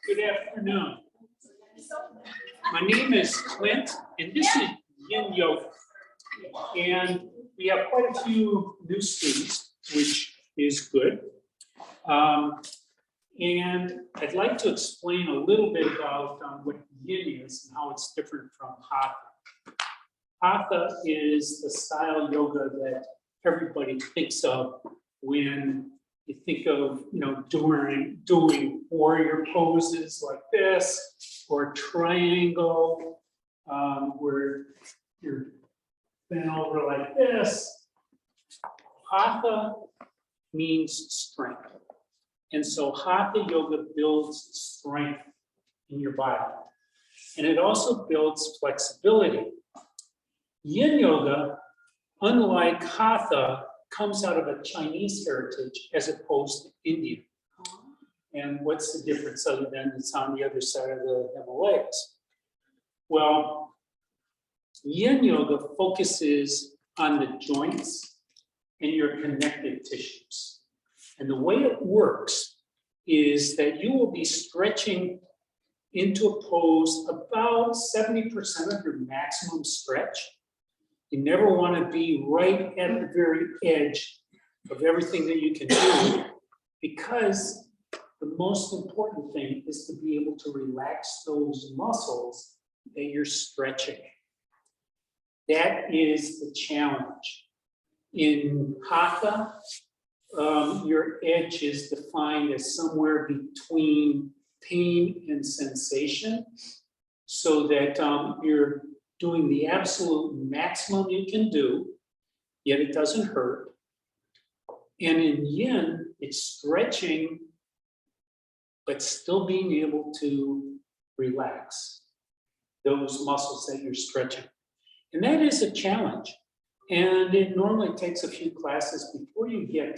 Good afternoon. My name is Clint, and this is Yin Yoga. And we have quite a few new students, which is good. And I'd like to explain a little bit about what Yin is and how it's different from Hatha. Hatha is the style yoga that everybody thinks of when you think of, doing warrior poses like this, or triangle, where you're bent over like this. Hatha means strength. And so Hatha yoga builds strength in your body. And it also builds flexibility. Yin yoga, unlike Hatha, comes out of a Chinese heritage as opposed to Indian. And what's the difference other than it's on the other side of the Himalayas? Well, Yin yoga focuses on the joints and your connective tissues. And the way it works is that you will be stretching into a pose about 70% of your maximum stretch. You never want to be right at the very edge of everything that you can do, because the most important thing is to be able to relax those muscles that you're stretching. That is the challenge. In Hatha, your edge is defined as somewhere between pain and sensation, so that you're doing the absolute maximum you can do, yet it doesn't hurt. And in Yin, it's stretching, but still being able to relax those muscles that you're stretching. And that is a challenge. And it normally takes a few classes before you get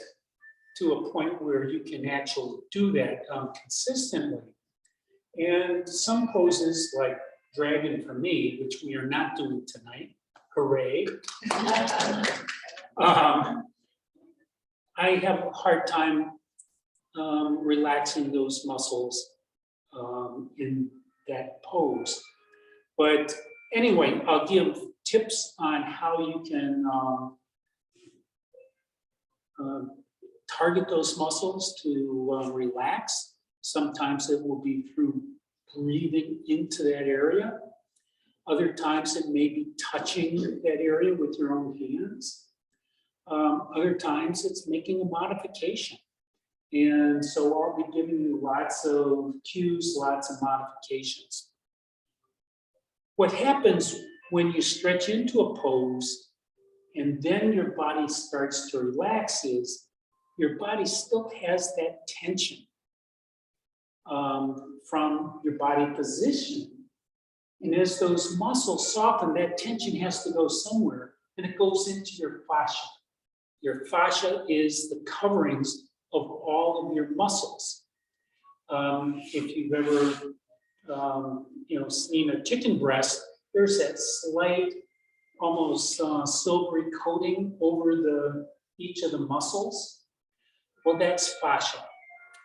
to a point where you can actually do that consistently. And some poses, like Dragon for me, which we are not doing tonight, hooray. I have a hard time relaxing those muscles in that pose. But anyway, I'll give tips on how you can target those muscles to relax. Sometimes it will be through breathing into that area. Other times it may be touching that area with your own hands. Other times it's making a modification. And so I'll be giving you lots of cues, lots of modifications. What happens when you stretch into a pose and then your body starts to relax is your body still has that tension from your body position. And as those muscles soften, that tension has to go somewhere, and it goes into your fascia. Your fascia is the coverings of all of your muscles. If you've ever seen a chicken breast, there's that slight, almost silvery coating over each of the muscles. Well, that's fascia.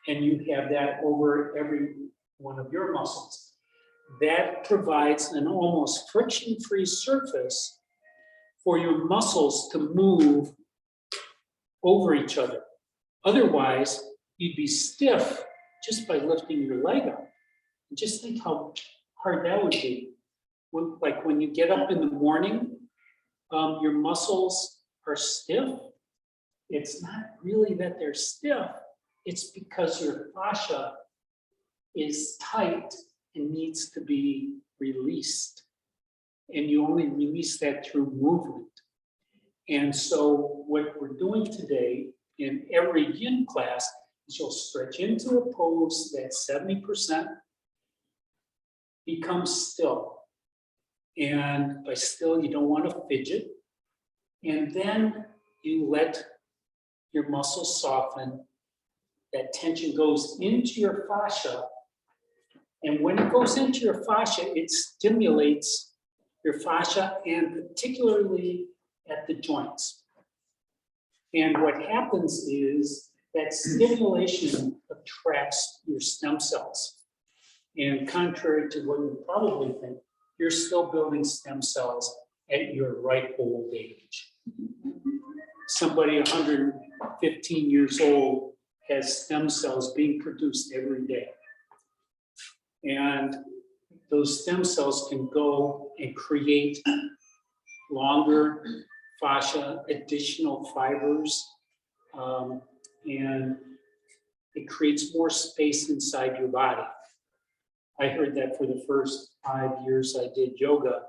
And you have that over every one of your muscles. That provides an almost friction-free surface for your muscles to move over each other. Otherwise, you'd be stiff just by lifting your leg up. And just think how hard that would be. Like when you get up in the morning, your muscles are stiff. It's not really that they're stiff. It's because your fascia is tight and needs to be released. And you only release that through movement. And so what we're doing today in every Yin class is you'll stretch into a pose that's 70%, become still. And by still, you don't want to fidget. And then you let your muscles soften. That tension goes into your fascia. And when it goes into your fascia, it stimulates your fascia, and particularly at the joints. And what happens is that stimulation attracts your stem cells. And contrary to what you probably think, you're still building stem cells at your ripe old age. Somebody 115 years old has stem cells being produced every day. And those stem cells can go and create longer fascia, additional fibers, and it creates more space inside your body. I heard that for the first 5 years I did yoga,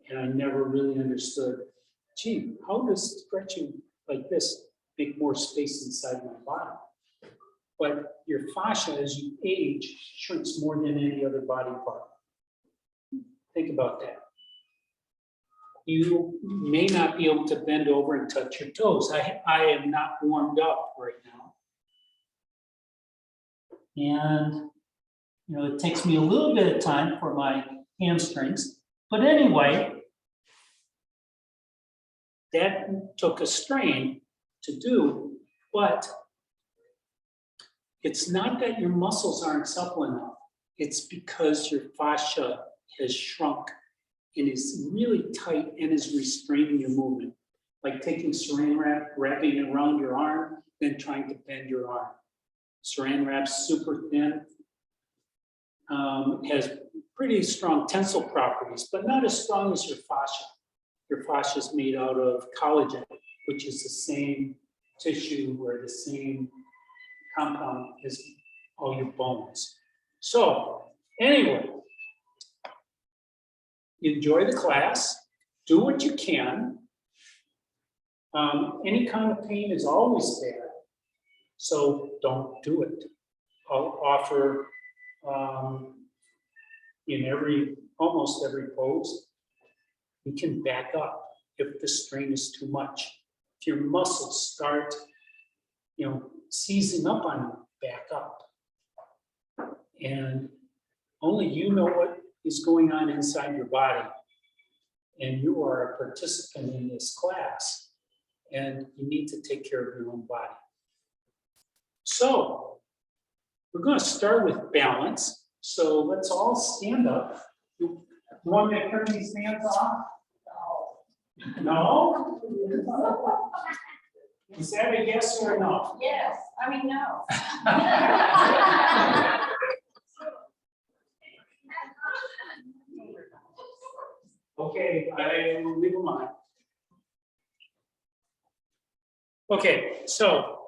and I never really understood, gee, how does stretching like this make more space inside my body? But your fascia, as you age, shrinks more than any other body part. Think about that. You may not be able to bend over and touch your toes. I am not warmed up right now. And you know, it takes me a little bit of time for my hamstrings. But anyway, that took a strain to do, but it's not that your muscles aren't supple enough. It's because your fascia has shrunk and is really tight and is restraining your movement. Like taking saran wrap, wrapping it around your arm, then trying to bend your arm. Saran wrap's super thin, has pretty strong tensile properties, but not as strong as your fascia. Your fascia is made out of collagen, which is the same tissue or the same compound as all your bones. So anyway, enjoy the class, do what you can. Any kind of pain is always bad, so don't do it. I'll offer in almost every pose, you can back up if the strain is too much. If your muscles start, seizing up on you, back up. And only you know what is going on inside your body. And you are a participant in this class, and you need to take care of your own body. So, we're going to start with balance. So let's all stand up. You want me to turn these hands off? No? Is that a yes or a no? Yes, I mean, no. Okay, I will leave them on. Okay, so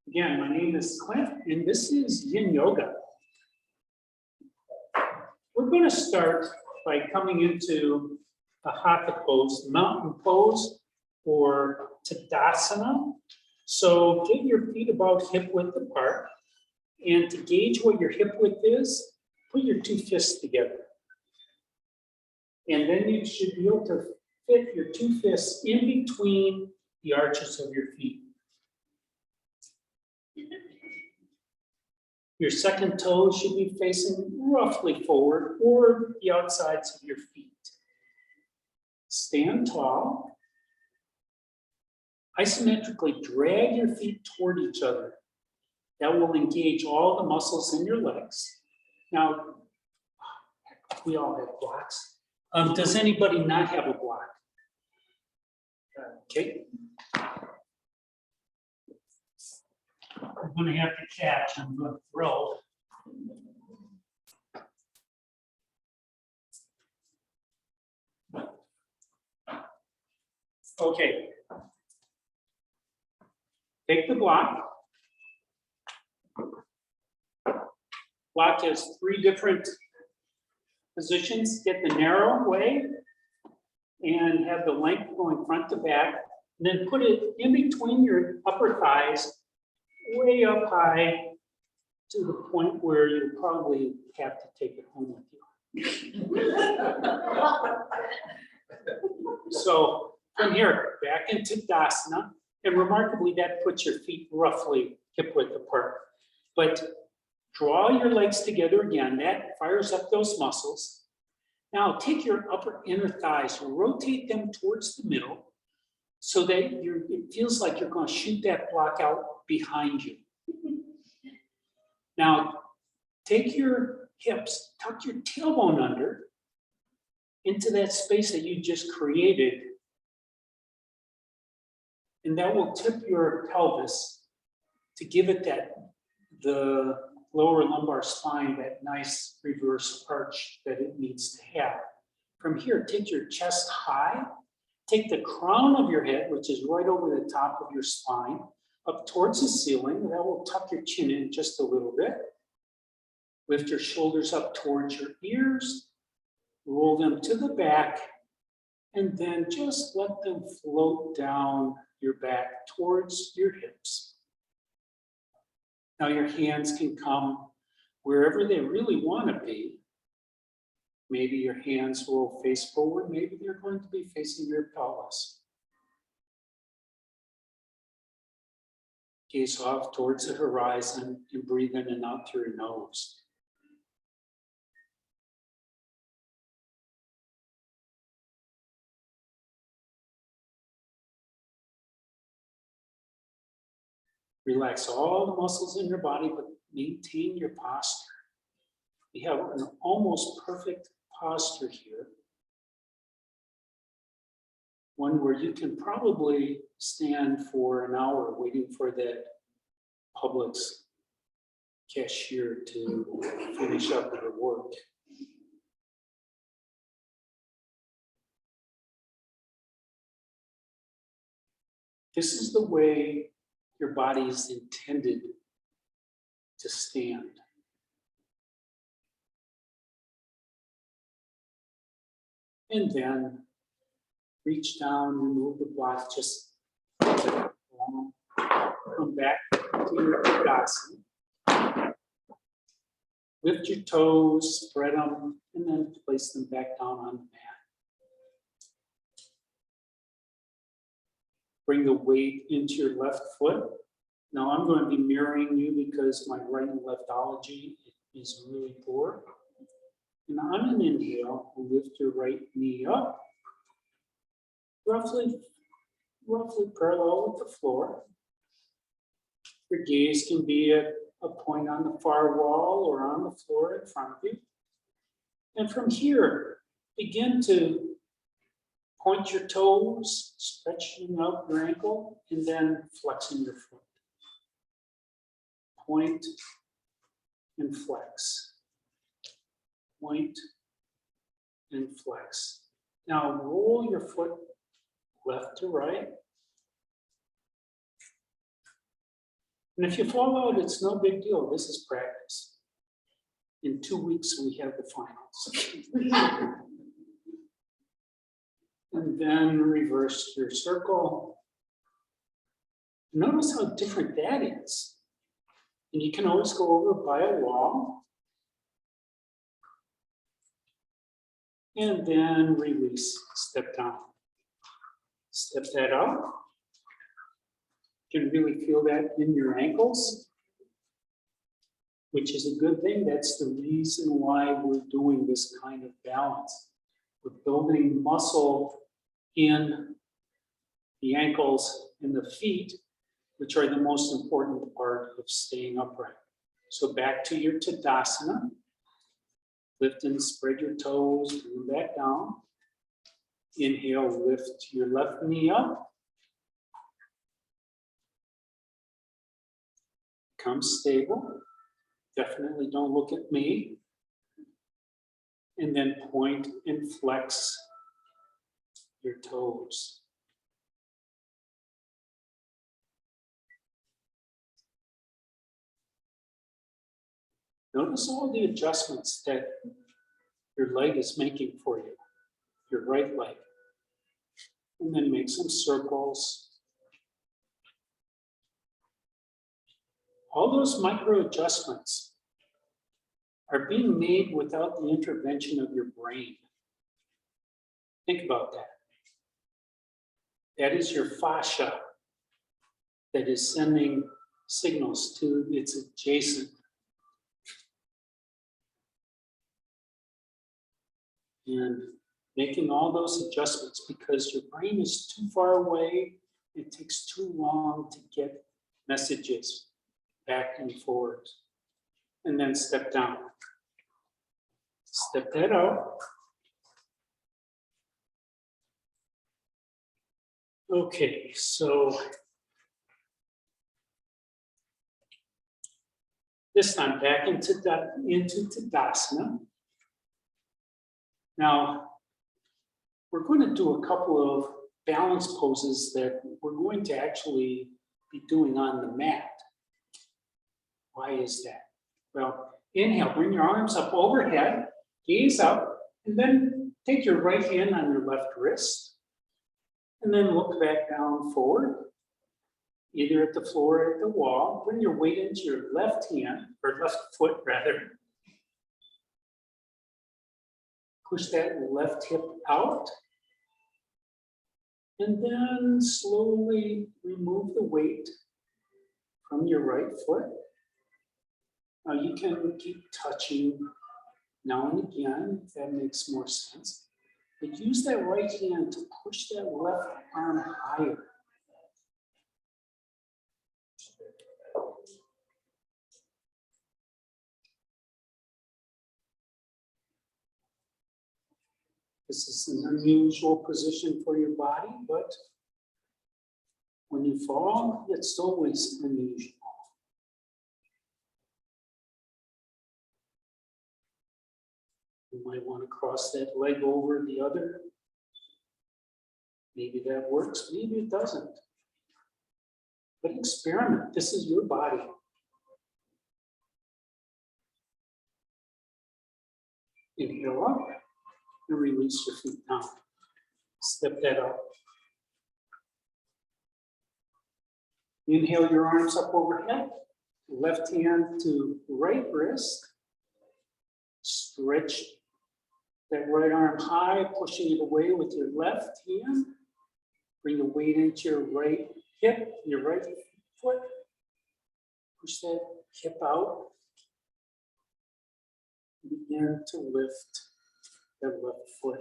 again, my name is Clint, and this is Yin Yoga. We're going to start by coming into a hatha pose, mountain pose, or Tadasana. So get your feet about hip width apart, and to gauge what your hip width is, put your two fists together. And then you should be able to fit your two fists in between the arches of your feet. Your second toe should be facing roughly forward or the outsides of your feet. Stand tall. Isometrically drag your feet toward each other. That will engage all the muscles in your legs. Now, we all have blocks. Does anybody not have a block? Okay. I'm going to have to catch. I'm going to throw. Okay. Take the block. Block has 3 different positions. Get the narrow way and have the length going front to back. And then put it in between your upper thighs, way up high to the point where you probably have to take it home with you. So from here, back into Tadasana, and remarkably, that puts your feet roughly hip width apart. But draw your legs together again. That fires up those muscles. Now take your upper inner thighs, rotate them towards the middle, so that it feels like you're going to shoot that block out behind you. Now, take your hips, tuck your tailbone under into that space that you just created. And that will tip your pelvis to give it the lower lumbar spine, that nice reverse arch that it needs to have. From here, take your chest high, take the crown of your head, which is right over the top of your spine, up towards the ceiling. That will tuck your chin in just a little bit. Lift your shoulders up towards your ears, roll them to the back, and then just let them float down your back towards your hips. Now your hands can come wherever they really want to be. Maybe your hands will face forward, maybe they're going to be facing your pelvis. Gaze off towards the horizon and breathe in and out through your nose. Relax all the muscles in your body, but maintain your posture. We have an almost perfect posture here. One where you can probably stand for an hour waiting for that Publix cashier to finish up her work. This is the way your body is intended to stand. And then reach down, remove the block, just come back to your Shavasana. Lift your toes, spread them, and then place them back down on the mat. Bring the weight into your left foot. Now I'm going to be mirroring you because my right and leftology is really poor. And on an inhale, lift your right knee up, roughly parallel with the floor. Your gaze can be at a point on the far wall or on the floor in front of you. And from here, begin to point your toes, stretching out your ankle, and then flexing your foot. Point and flex. Point and flex. Now roll your foot left to right. And if you fall out, it's no big deal. This is practice. In 2 weeks, we have the finals. And then reverse your circle. Notice how different that is. And you can always go over by a wall. And then release, step down. Step that out. You can really feel that in your ankles, which is a good thing. That's the reason why we're doing this kind of balance. We're building muscle in the ankles and the feet, which are the most important part of staying upright. So back to your Tadasana. Lift and spread your toes, bring them back down. Inhale, lift your left knee up. Become stable. Definitely don't look at me. And then point and flex your toes. Notice all the adjustments that your leg is making for you, your right leg. And then make some circles. All those micro adjustments are being made without the intervention of your brain. Think about that. That is your fascia that is sending signals to its adjacent. And making all those adjustments because your brain is too far away. It takes too long to get messages back and forward. And then step down. Step that out. Okay, so this time back into Tadasana. Now, we're going to do a couple of balance poses that we're going to actually be doing on the mat. Why is that? Well, inhale, bring your arms up overhead, gaze up, and then take your right hand on your left wrist, and then look back down forward, either at the floor or at the wall. Bring your weight into your left hand, or left foot rather. Push that left hip out. And then slowly remove the weight from your right foot. Now you can keep touching now and again, if that makes more sense. But use that right hand to push that left arm higher. This is an unusual position for your body, but when you fall, it's always unusual. You might want to cross that leg over the other. Maybe that works, maybe it doesn't. But experiment, this is your body. Inhale up and release your feet down. Step that up. Inhale your arms up overhead, left hand to right wrist. Stretch that right arm high, pushing it away with your left hand. Bring the weight into your right hip, your right foot. Push that hip out. Begin to lift that left foot.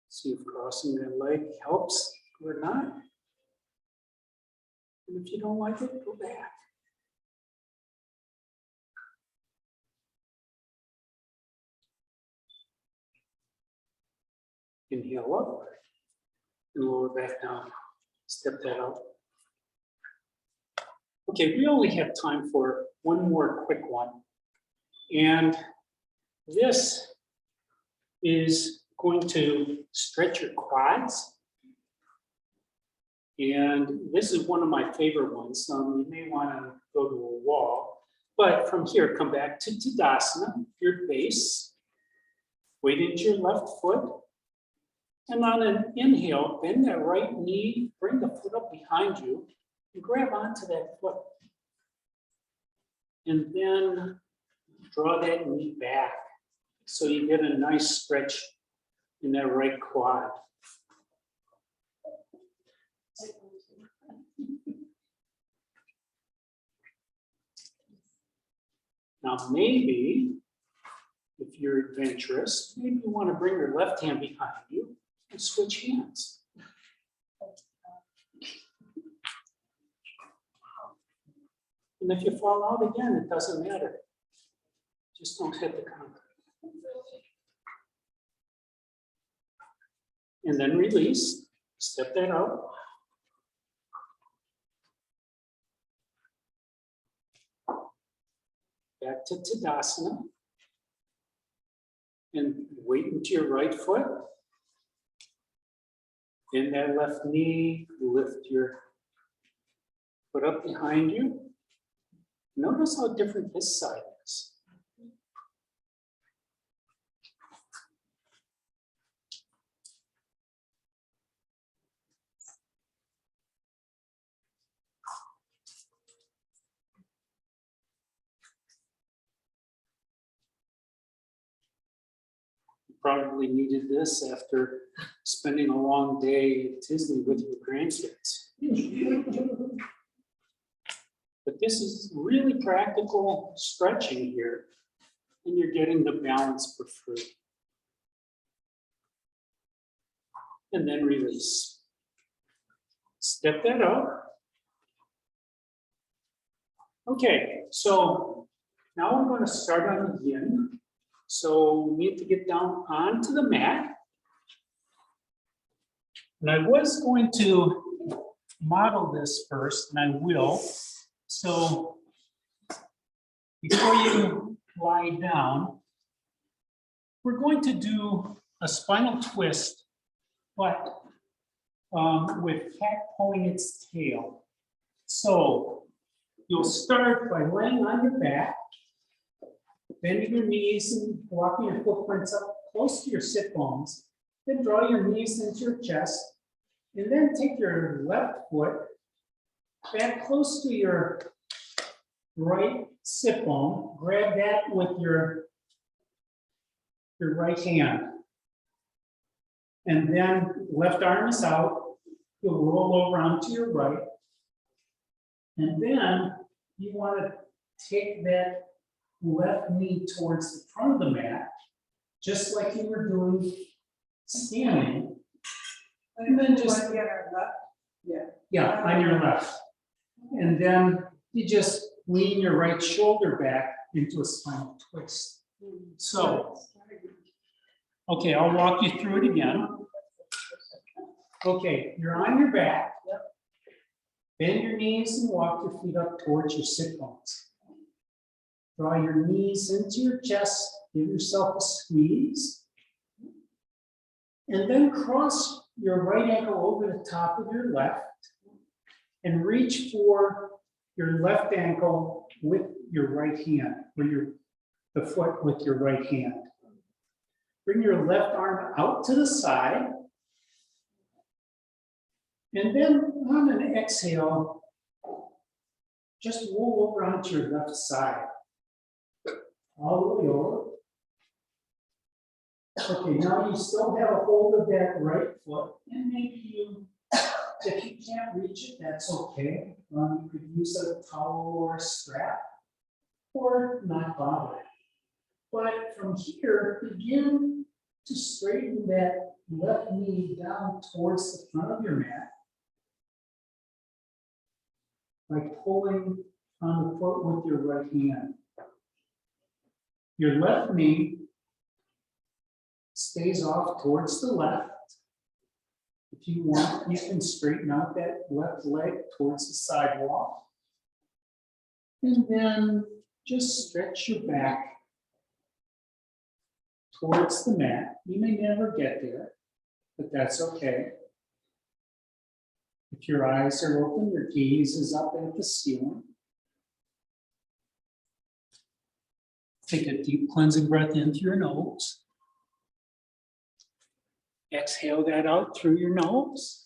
See if crossing that leg helps or not. And if you don't like it, go back. Inhale up and lower back down. Step that out. Okay, we only have time for one more quick one. And this is going to stretch your quads. And this is one of my favorite ones. You may want to go to a wall. But from here, come back to Tadasana, your base. Weight into your left foot. And on an inhale, bend that right knee, bring the foot up behind you, and grab onto that foot. And then draw that knee back so you get a nice stretch in that right quad. Now maybe, if you're adventurous, maybe you want to bring your left hand behind you and switch hands. And if you fall out again, it doesn't matter. Just don't hit the concrete. And then release, step that out. Back to Tadasana. And weight into your right foot. Bend that left knee, lift your foot up behind you. Notice how different this side is. probably needed this after spending a long day at Disney with your grandkids. But this is really practical stretching here, and you're getting the balance for free. And then release. Step that up. Okay, so now we're going to start on the yin. So we need to get down onto the mat. And I was going to model this first, and I will. So before you lie down, we're going to do a spinal twist, but with cat pulling its tail. So you'll start by laying on your back, bending your knees and walking your footprints up close to your sit bones. Then draw your knees into your chest, and then take your left foot back close to your right sit bone. Grab that with your right hand. And then left arm is out. You'll roll over onto your right. And then you want to take that left knee towards the front of the mat, just like you were doing standing. And then just, yeah, on your left. And then you just lean your right shoulder back into a spinal twist. So, okay, I'll walk you through it again. Okay, you're on your back. Bend your knees and walk your feet up towards your sit bones. Draw your knees into your chest, give yourself a squeeze. And then cross your right ankle over the top of your left and reach for your left ankle with your right hand, or the foot with your right hand. Bring your left arm out to the side. And then on an exhale, just roll over onto your left side. All the way over. Okay, now you still have a hold of that right foot, and maybe you, if you can't reach it, that's okay. You could use a towel or a strap, or not bother. But from here, begin to straighten that left knee down towards the front of your mat by pulling on the foot with your right hand. Your left knee stays off towards the left. If you want, you can straighten out that left leg towards the sidewalk. And then just stretch your back towards the mat. You may never get there, but that's okay. If your eyes are open, your gaze is up at the ceiling. Take a deep cleansing breath in through your nose. Exhale that out through your nose.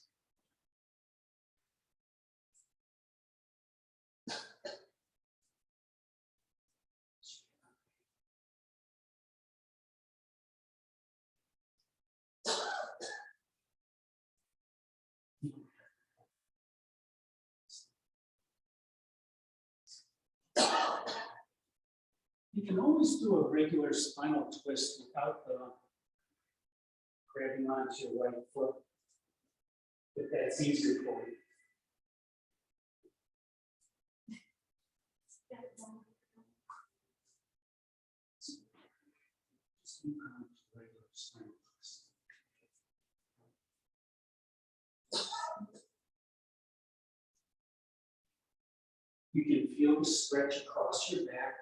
You can always do a regular spinal twist without the grabbing onto your right foot, if that's easier for you. You can feel the stretch across your back.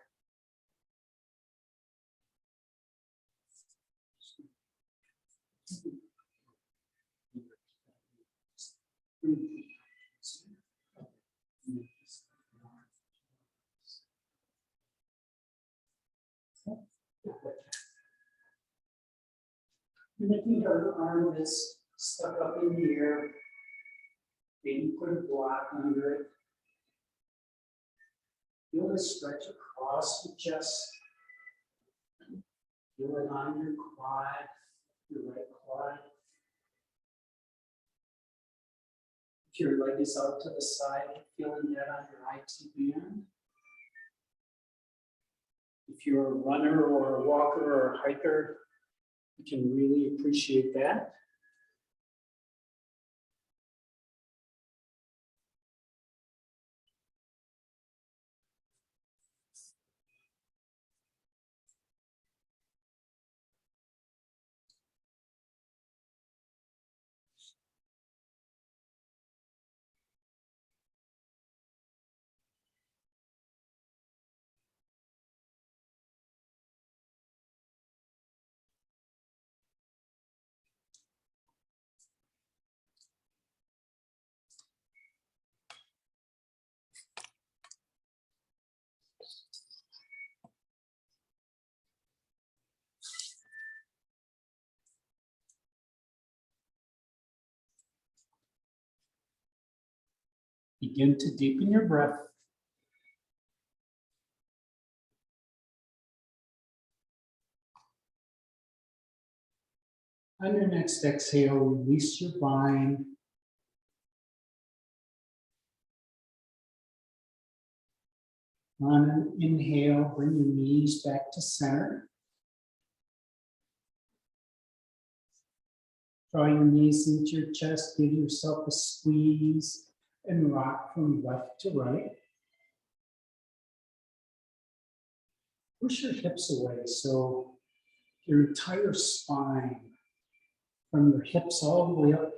And if you have an arm that's stuck up in the air, maybe put a block under it. Feel the stretch across the chest. Feel it on your quad. your right quad. If your leg is out to the side, feeling that on your IT band. If you're a runner or a walker or a hiker, you can really appreciate that. Begin to deepen your breath. On your next exhale, release your bind. On an inhale, bring your knees back to center. Draw your knees into your chest, give yourself a squeeze, and rock from left to right. Push your hips away so your entire spine, from your hips all the way up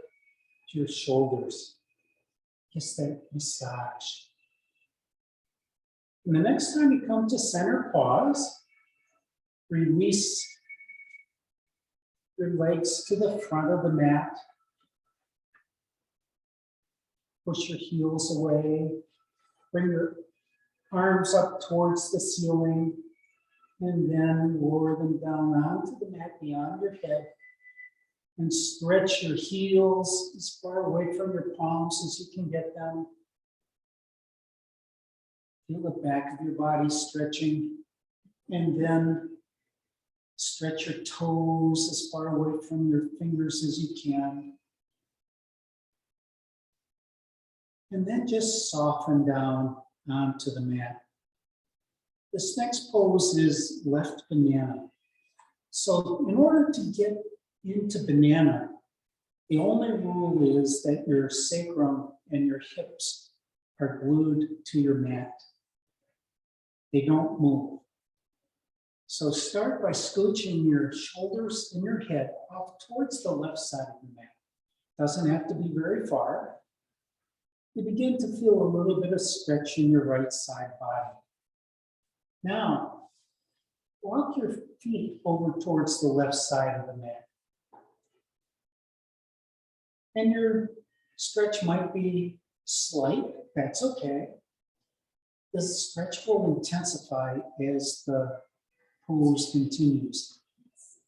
to your shoulders, gets that massage. And the next time you come to center, pause, release your legs to the front of the mat. Push your heels away. Bring your arms up towards the ceiling and then lower them down onto the mat beyond your head. And stretch your heels as far away from your palms as you can get them. Feel the back of your body stretching. And then stretch your toes as far away from your fingers as you can. And then just soften down onto the mat. This next pose is left banana. So in order to get into banana, the only rule is that your sacrum and your hips are glued to your mat. They don't move. So start by scooching your shoulders and your head off towards the left side of the mat. Doesn't have to be very far. You begin to feel a little bit of stretch in your right side body. Now, walk your feet over towards the left side of the mat. And your stretch might be slight, that's okay. The stretch will intensify as the pose continues.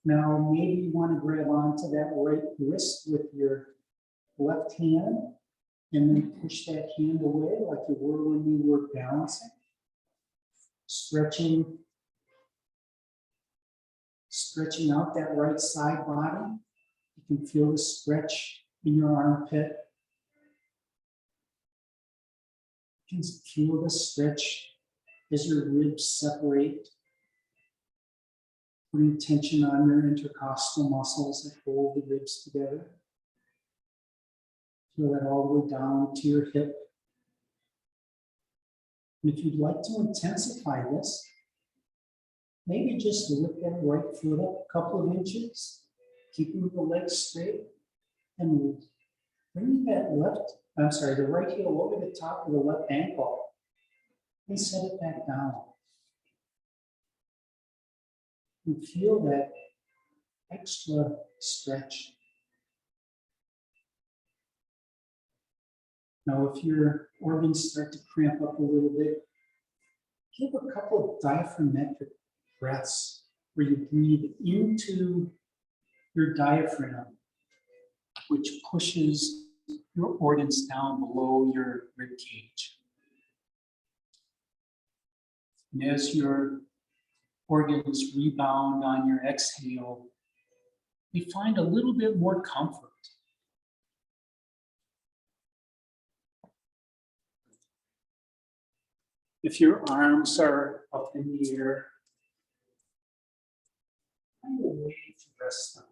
Now, maybe you want to grab onto that right wrist with your left hand and then push that hand away like you were when you were balancing. Stretching out that right side body. You can feel the stretch in your armpit. You can feel the stretch as your ribs separate. Putting tension on your intercostal muscles that hold the ribs together. Feel that all the way down to your hip. And if you'd like to intensify this, maybe just lift that right foot up a couple of inches, keeping the legs straight, and bring that the right heel over the top of the left ankle and set it back down. And feel that extra stretch. Now, if your organs start to cramp up a little bit, give a couple of diaphragmatic breaths where you breathe into your diaphragm, which pushes your organs down below your rib cage. And as your organs rebound on your exhale, we find a little bit more comfort. If your arms are up in the air, find a way to rest them.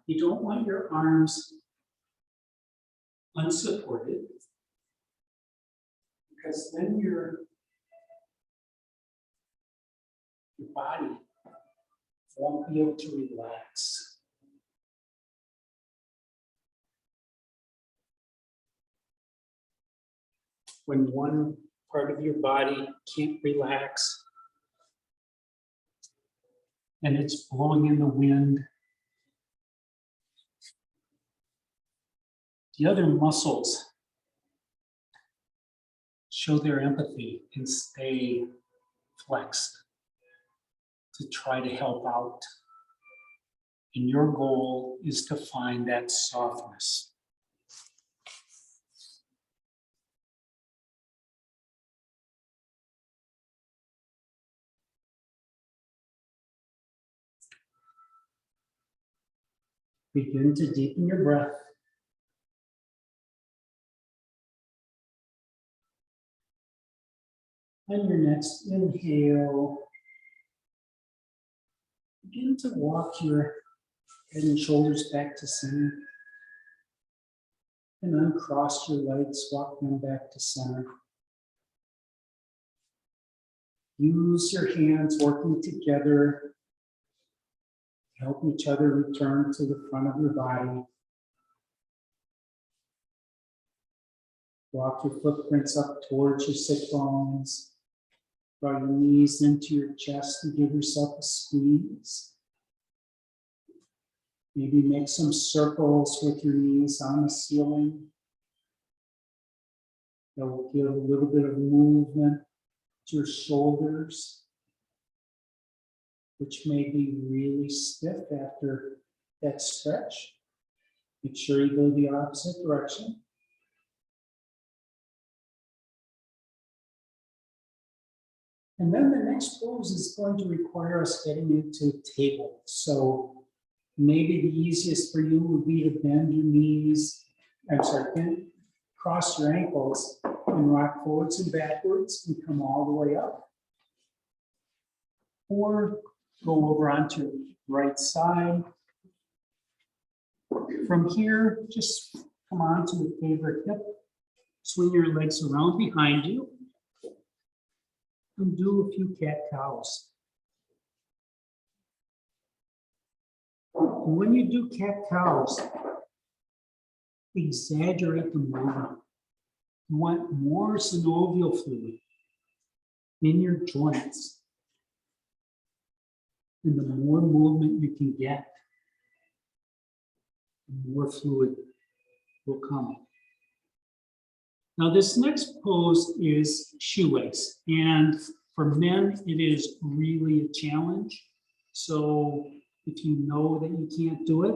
You don't want your arms unsupported, because then your body won't be able to relax. When one part of your body can't relax and it's blowing in the wind, the other muscles show their empathy and stay flexed to try to help out. And your goal is to find that softness. Begin to deepen your breath. On your next inhale, begin to walk your head and shoulders back to center. And uncross your legs, walk them back to center. Use your hands working together. Help each other return to the front of your body. Walk your footprints up towards your sit bones. Draw your knees into your chest and give yourself a squeeze. Maybe make some circles with your knees on the ceiling. That will give a little bit of movement to your shoulders, which may be really stiff after that stretch. Make sure you go the opposite direction. And then the next pose is going to require us getting into table. So maybe the easiest for you would be to bend your knees, cross your ankles and rock forwards and backwards and come all the way up. Or go over onto your right side. From here, just come onto the favorite hip. Swing your legs around behind you. And do a few cat-cows. When you do cat-cows, exaggerate the movement. You want more synovial fluid in your joints. And the more movement you can get, the more fluid will come. Now this next pose is shoelace, and for men it is really a challenge. So if you know that you can't do it,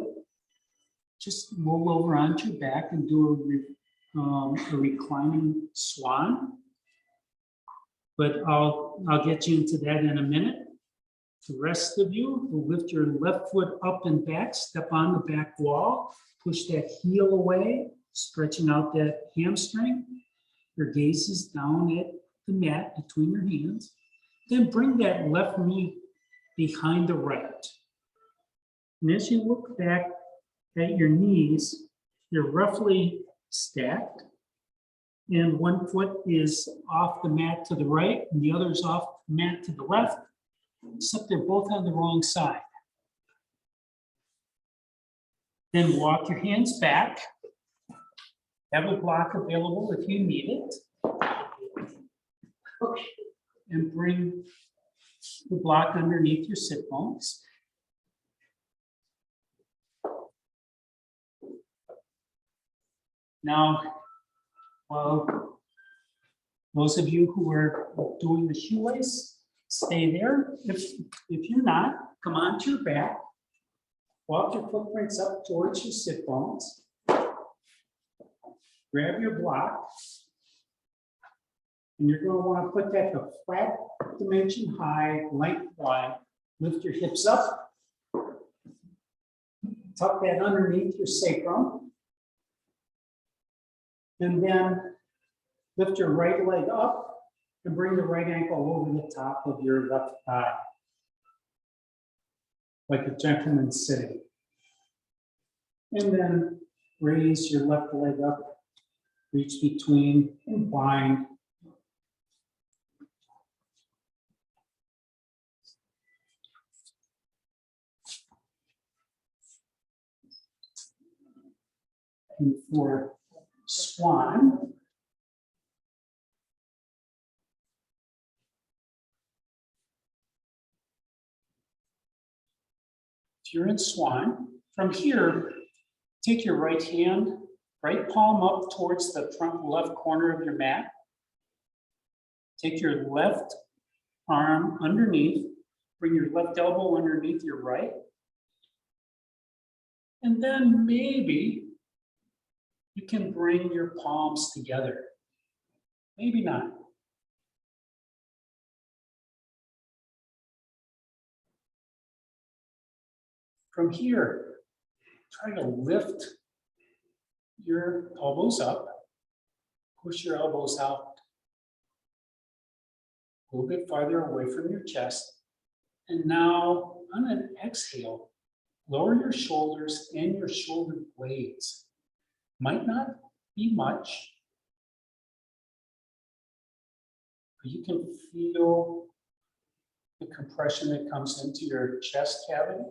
just roll over onto your back and do a reclining swan. But I'll get you into that in a minute. The rest of you will lift your left foot up and back, step on the back wall, push that heel away, stretching out that hamstring. Your gaze is down at the mat between your hands. Then bring that left knee behind the right. And as you look back at your knees, you're roughly stacked. And one foot is off the mat to the right, and the other is off the mat to the left, except they're both on the wrong side. Then walk your hands back. Have a block available if you need it. Okay. And bring the block underneath your sit bones. Now, well, those of you who are doing the shoelace, Stay there. If you're not, come onto your back. Walk your footprints up towards your sit bones. Grab your block. And you're going to want to put that to flat dimension high, length wide. Lift your hips up. Tuck that underneath your sacrum. And then lift your right leg up and bring the right ankle over the top of your left thigh, like a gentleman sitting. And then raise your left leg up, reach between and bind. And for swan, if you're in swan, from here, take your right hand, right palm up towards the front left corner of your mat. Take your left arm underneath, bring your left elbow underneath your right. And then maybe you can bring your palms together. Maybe not. From here, try to lift your elbows up, push your elbows out a little bit farther away from your chest. And now, on an exhale, lower your shoulders and your shoulder blades. Might not be much, but you can feel the compression that comes into your chest cavity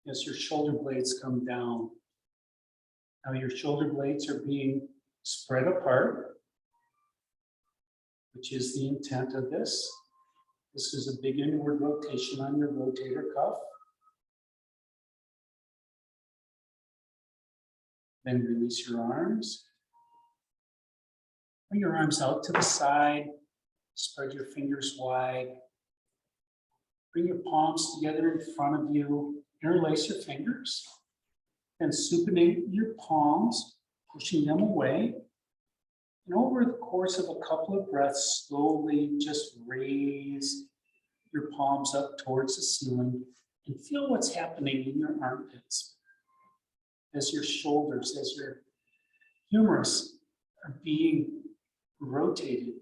as your shoulder blades come down. Now your shoulder blades are being spread apart, which is the intent of this. This is a big inward rotation on your rotator cuff. Then release your arms. Bring your arms out to the side. Spread your fingers wide. Bring your palms together in front of you. Interlace your fingers. And supinate your palms, pushing them away. And over the course of a couple of breaths, slowly just raise your palms up towards the ceiling and feel what's happening in your armpits. As your shoulders, as your humerus are being rotated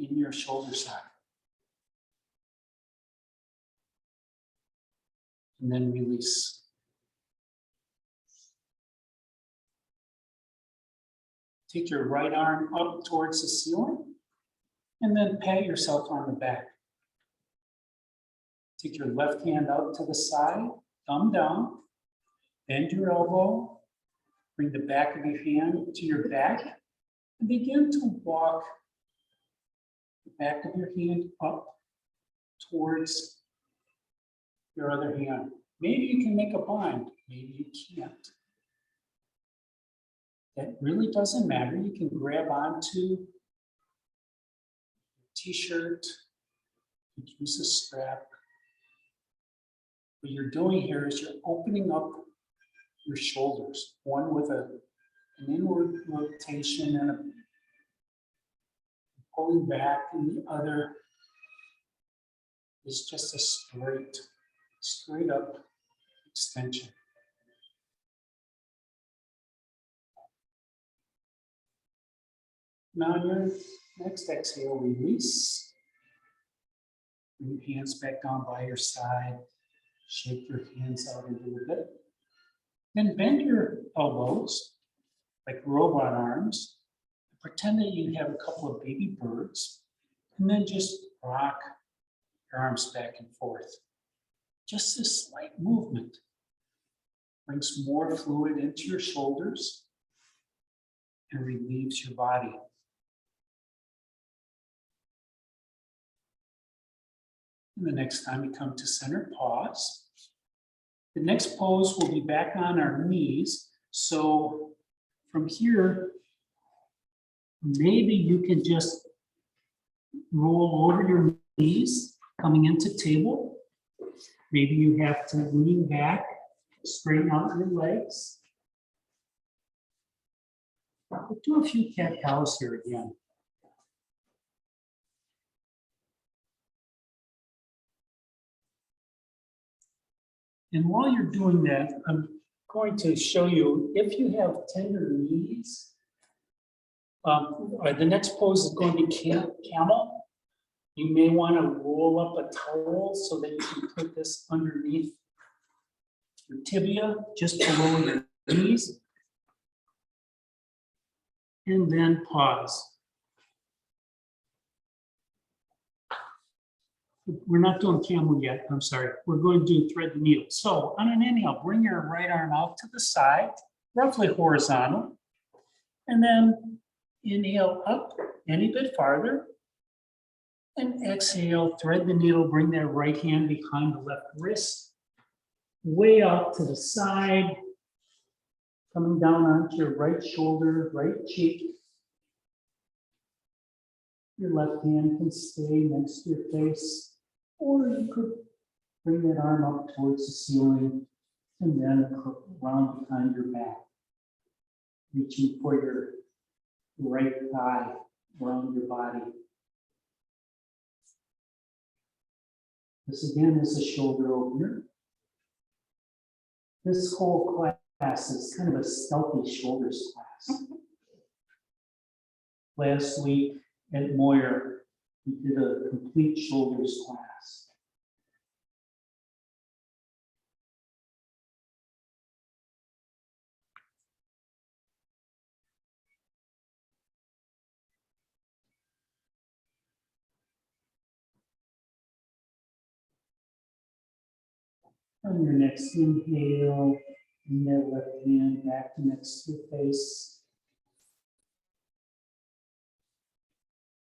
in your shoulder side. And then release. Take your right arm up towards the ceiling and then pat yourself on the back. Take your left hand out to the side, thumb down. Bend your elbow, bring the back of your hand to your back, and begin to walk the back of your hand up towards your other hand. Maybe you can make a bind, maybe you can't. That really doesn't matter. You can grab onto your t-shirt, you can use a strap. What you're doing here is you're opening up your shoulders, one with an inward rotation and a pulling back, and the other is just a straight up extension. Now on your next exhale, release. Bring your hands back down by your side. Shake your hands out a little bit. Then bend your elbows like robot arms. Pretend that you have a couple of baby birds, and then just rock your arms back and forth. Just this slight movement brings more fluid into your shoulders and relieves your body. And the next time you come to center, pause. The next pose will be back on our knees. So from here, maybe you can just roll over your knees, coming into table. Maybe you have to lean back, straighten out your legs. We'll do a few cat-cows here again. And while you're doing that, I'm going to show you, if you have tender knees, the next pose is going to be camel. You may want to roll up a towel so that you can put this underneath your tibia, just below your knees. And then pause. We're not doing camel yet, I'm sorry. We're going to do thread the needle. So on an inhale, bring your right arm out to the side, roughly horizontal. And then inhale up any bit farther. And exhale, thread the needle, bring that right hand behind the left wrist, way out to the side, coming down onto your right shoulder, right cheek. Your left hand can stay next to your face, or you could bring that arm up towards the ceiling and then around behind your back, reaching for your right thigh around your body. This again is a shoulder opener. This whole class is kind of a stealthy shoulders class. Last week at Moyer, we did a complete shoulders class. On your next inhale, bring that left hand back next to your face.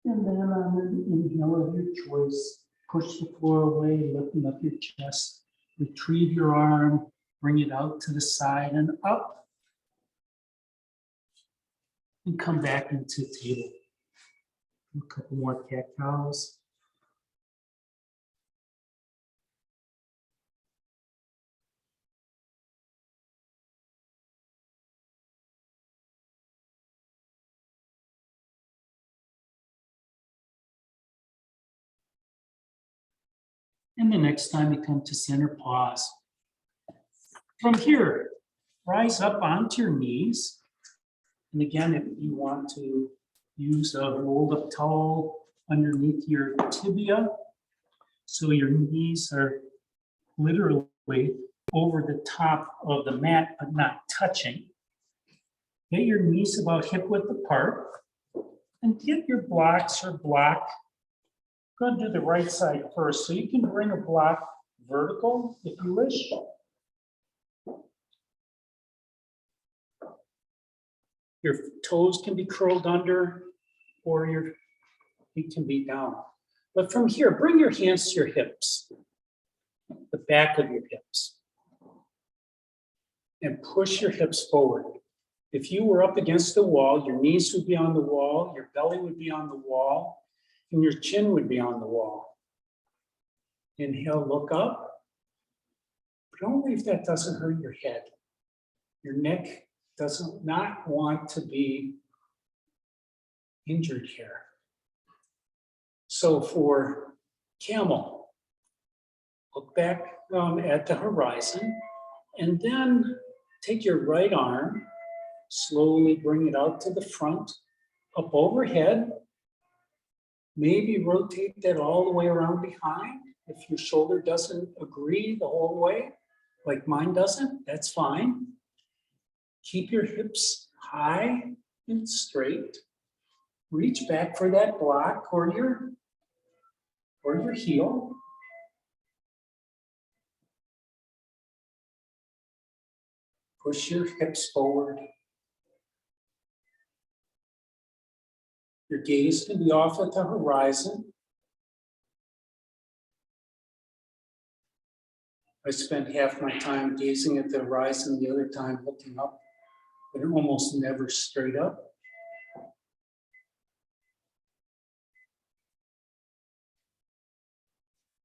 And then on an inhale of your choice, push the floor away, lifting up your chest, retrieve your arm, bring it out to the side and up, and come back into table. A couple more cat-cows. And the next time you come to center, pause. From here, rise up onto your knees. And again, if you want to use a rolled up towel underneath your tibia, so your knees are literally over the top of the mat, but not touching. Get your knees about hip width apart and get your blocks or block. Go and do the right side first. So you can bring a block vertical if you wish. Your toes can be curled under or your feet can be down. But from here, bring your hands to your hips, the back of your hips, and push your hips forward. If you were up against the wall, your knees would be on the wall, your belly would be on the wall, and your chin would be on the wall. Inhale, look up, but only if that doesn't hurt your head. Your neck does not want to be injured here. So for camel, look back at the horizon, and then take your right arm, slowly bring it out to the front, up overhead. Maybe rotate that all the way around behind. If your shoulder doesn't agree the whole way, like mine doesn't, that's fine. Keep your hips high and straight. Reach back for that block or your heel. Push your hips forward. Your gaze can be off at the horizon. I spent half my time gazing at the horizon, the other time looking up, but almost never straight up.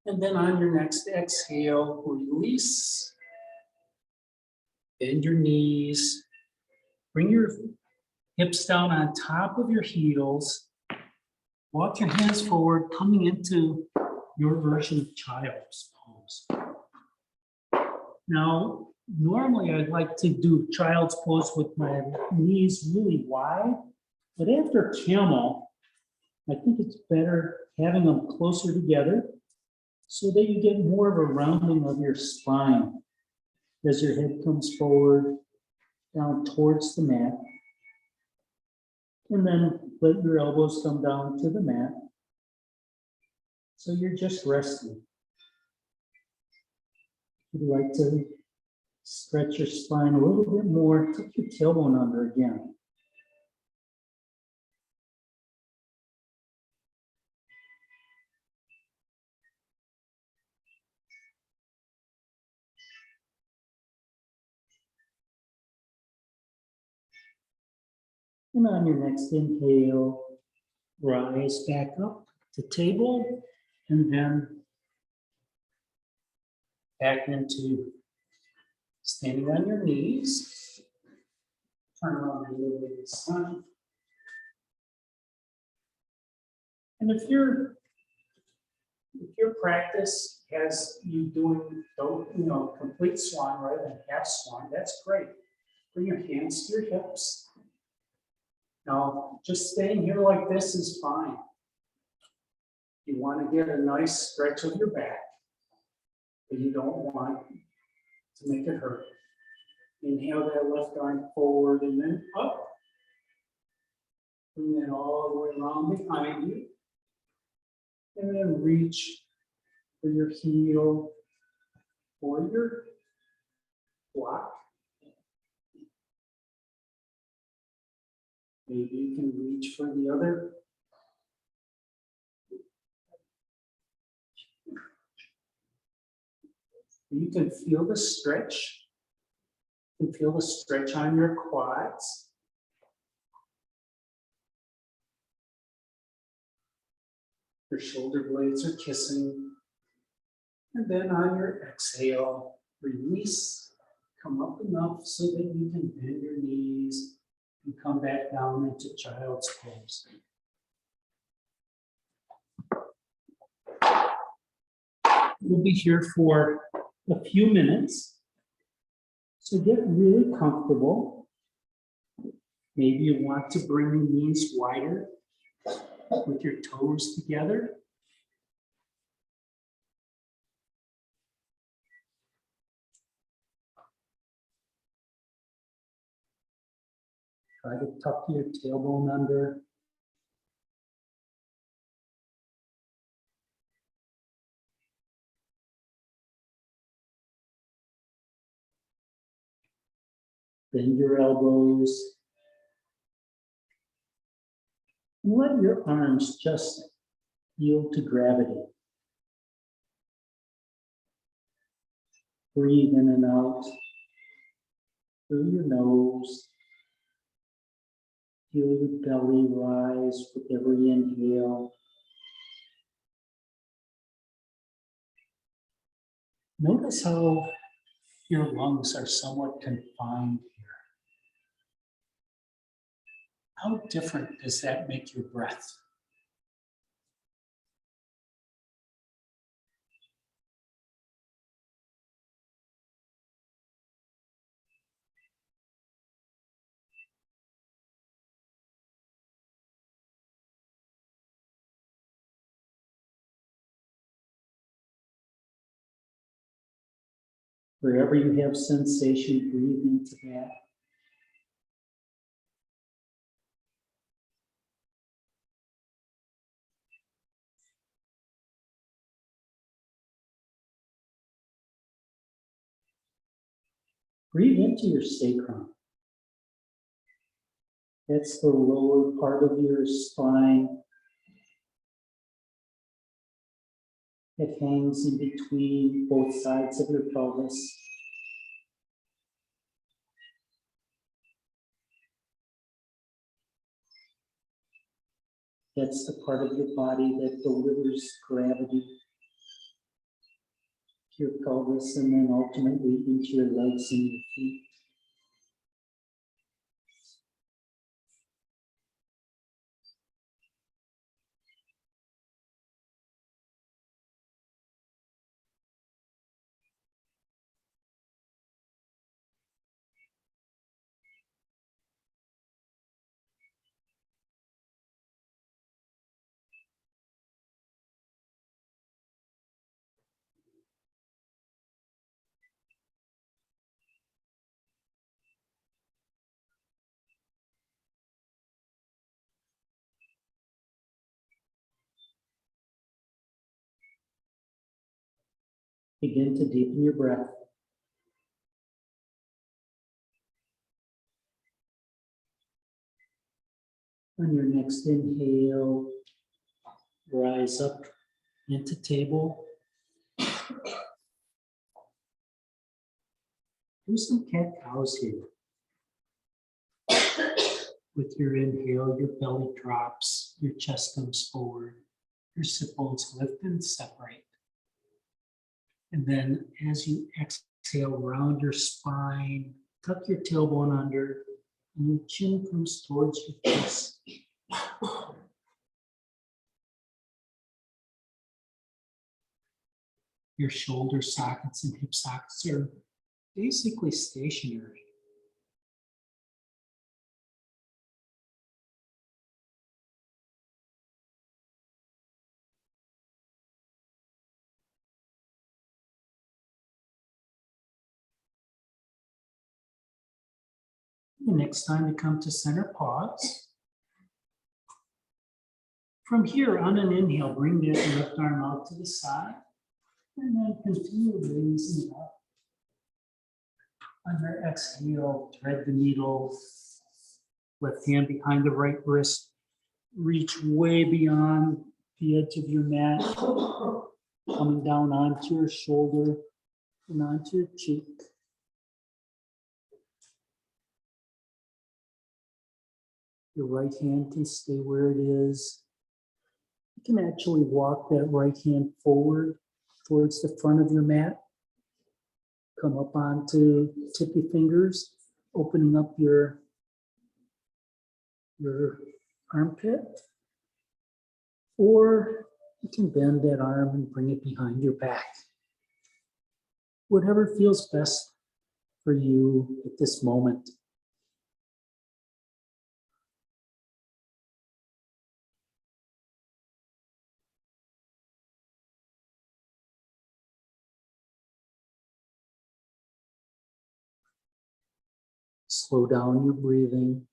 And then on your next exhale, release. Bend your knees. Bring your hips down on top of your heels. Walk your hands forward, coming into your version of child's pose. Now, normally I'd like to do child's pose with my knees really wide, but after camel, I think it's better having them closer together so that you get more of a rounding of your spine as your head comes forward, down towards the mat. And then let your elbows come down to the mat. So you're just resting. If you'd like to stretch your spine a little bit more, tuck your tailbone under again. And on your next inhale, rise back up to table, and then back into standing on your knees. Turn around a little bit this time. And if your practice has you doing, complete swan rather than half swan, that's great. Bring your hands to your hips. Now, just staying here like this is fine. You want to get a nice stretch of your back, but you don't want to make it hurt. Inhale that left arm forward and then up. Bring that all the way around behind you. And then reach for your heel or your block. Maybe you can reach for the other. You can feel the stretch. You can feel the stretch on your quads. Your shoulder blades are kissing. And then on your exhale, release. Come up enough so that you can bend your knees and come back down into child's pose. We'll be here for a few minutes. So get really comfortable. Maybe you want to bring your knees wider with your toes together. Try to tuck your tailbone under. Bend your elbows. And let your arms just yield to gravity. Breathe in and out through your nose. Feel your belly rise with every inhale. Notice how your lungs are somewhat confined here. How different does that make your breath? Wherever you have sensation, breathe into that. Breathe into your sacrum. That's the lower part of your spine. It hangs in between both sides of your pelvis. That's the part of your body that delivers gravity. your pelvis and then ultimately into your legs and your feet. Begin to deepen your breath. On your next inhale, rise up into table. Do some cat cows here. With your inhale, your belly drops, your chest comes forward, your sit bones lift and separate. And then as you exhale, round your spine, tuck your tailbone under, and your chin comes towards your face. Your shoulder sockets and hip sockets are basically stationary. The next time you come to center, pause. From here, on an inhale, bring that left arm out to the side, and then continue raising it up. On your exhale, thread the needle, left hand behind the right wrist, reach way beyond the edge of your mat, coming down onto your shoulder and onto your cheek. Your right hand can stay where it is. You can actually walk that right hand forward towards the front of your mat. Come up onto tippy fingers, opening up your armpit. Or you can bend that arm and bring it behind your back. Whatever feels best for you at this moment. Slow down your breathing.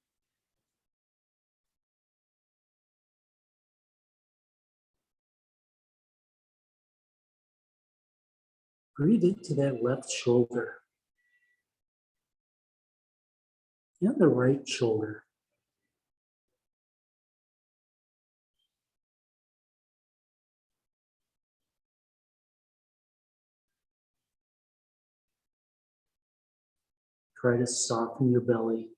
Breathe into that left shoulder and the right shoulder. Try to soften your belly.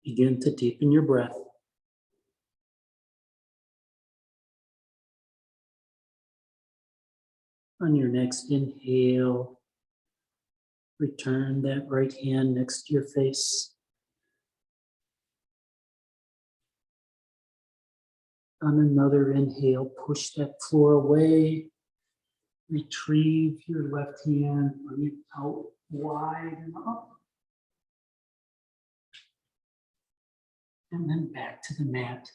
Begin to deepen your breath. On your next inhale, return that right hand next to your face. On another inhale, push that floor away. Retrieve your left hand, bring it out wide and up. And then back to the mat.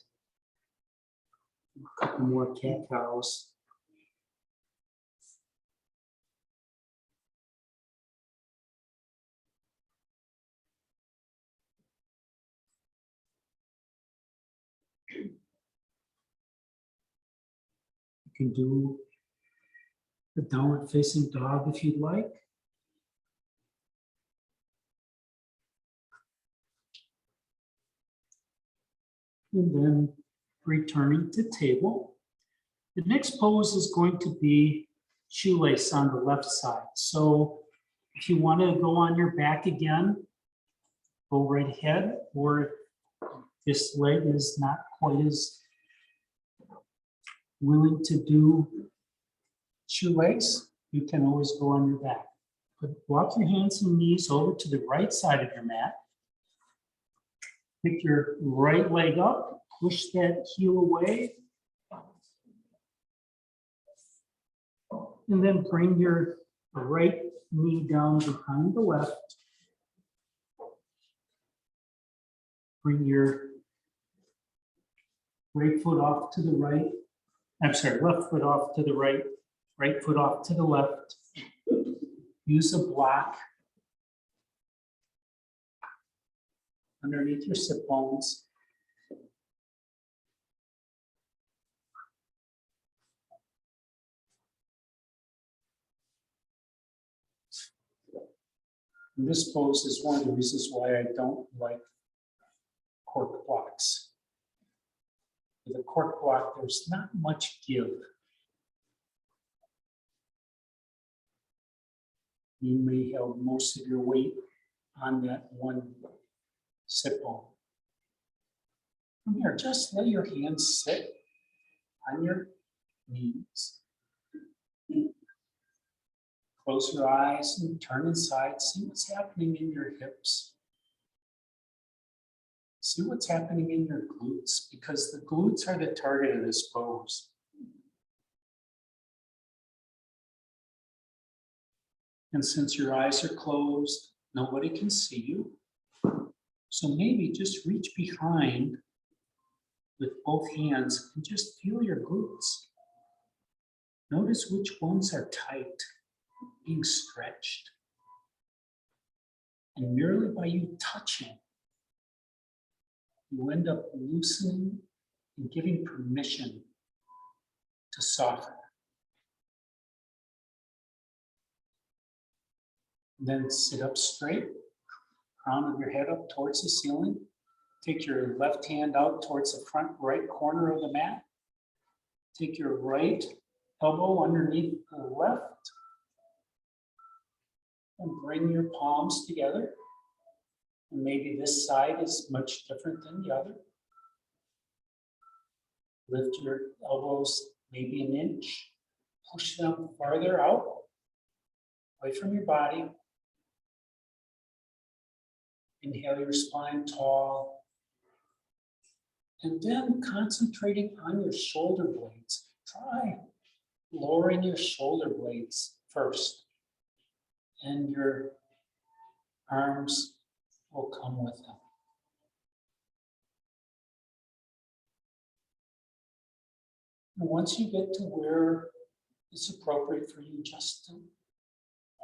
A couple more cat cows. You can do the downward facing dog if you'd like. And then returning to table. The next pose is going to be shoelace on the left side. So if you want to go on your back again, go right ahead, or this leg is not quite as willing to do shoelace, you can always go on your back. But walk your hands and knees over to the right side of your mat. Pick your right leg up, push that heel away. And then bring your right knee down behind the left. Bring your right foot off to the right. I'm sorry, left foot off to the right, right foot off to the left. Use a block underneath your sit bones. And this pose is one of the reasons why I don't like cork blocks. With a cork block, there's not much give. You may have most of your weight on that one sit bone. From here, just let your hands sit on your knees. Close your eyes and turn inside. See what's happening in your hips. See what's happening in your glutes, because the glutes are the target of this pose. And since your eyes are closed, nobody can see you. So maybe just reach behind with both hands and just feel your glutes. Notice which ones are tight, being stretched. And merely by you touching, you end up loosening and giving permission to soften. Then sit up straight, crown of your head up towards the ceiling. Take your left hand out towards the front right corner of the mat. Take your right elbow underneath the left. And bring your palms together. And maybe this side is much different than the other. Lift your elbows maybe an inch. Push them farther out, away from your body. Inhale your spine tall. And then concentrating on your shoulder blades. Try lowering your shoulder blades first. And your arms will come with them. And once you get to where it's appropriate for you, just to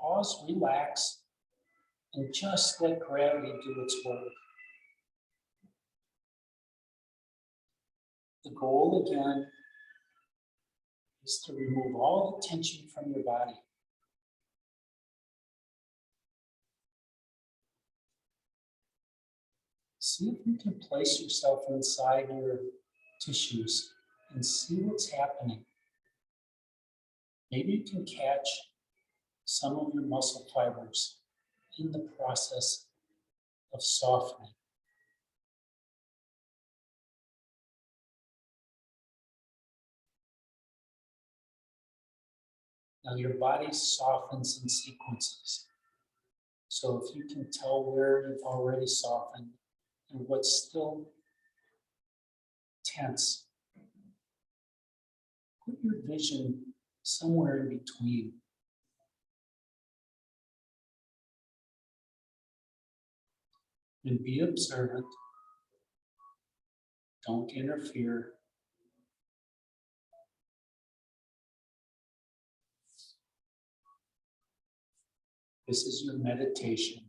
pause, relax, and just let gravity do its work. The goal again is to remove all the tension from your body. See if you can place yourself inside your tissues and see what's happening. Maybe you can catch some of your muscle fibers in the process of softening. Now your body softens in sequences. So if you can tell where you've already softened and what's still tense, put your vision somewhere in between. And be observant. Don't interfere. This is your meditation.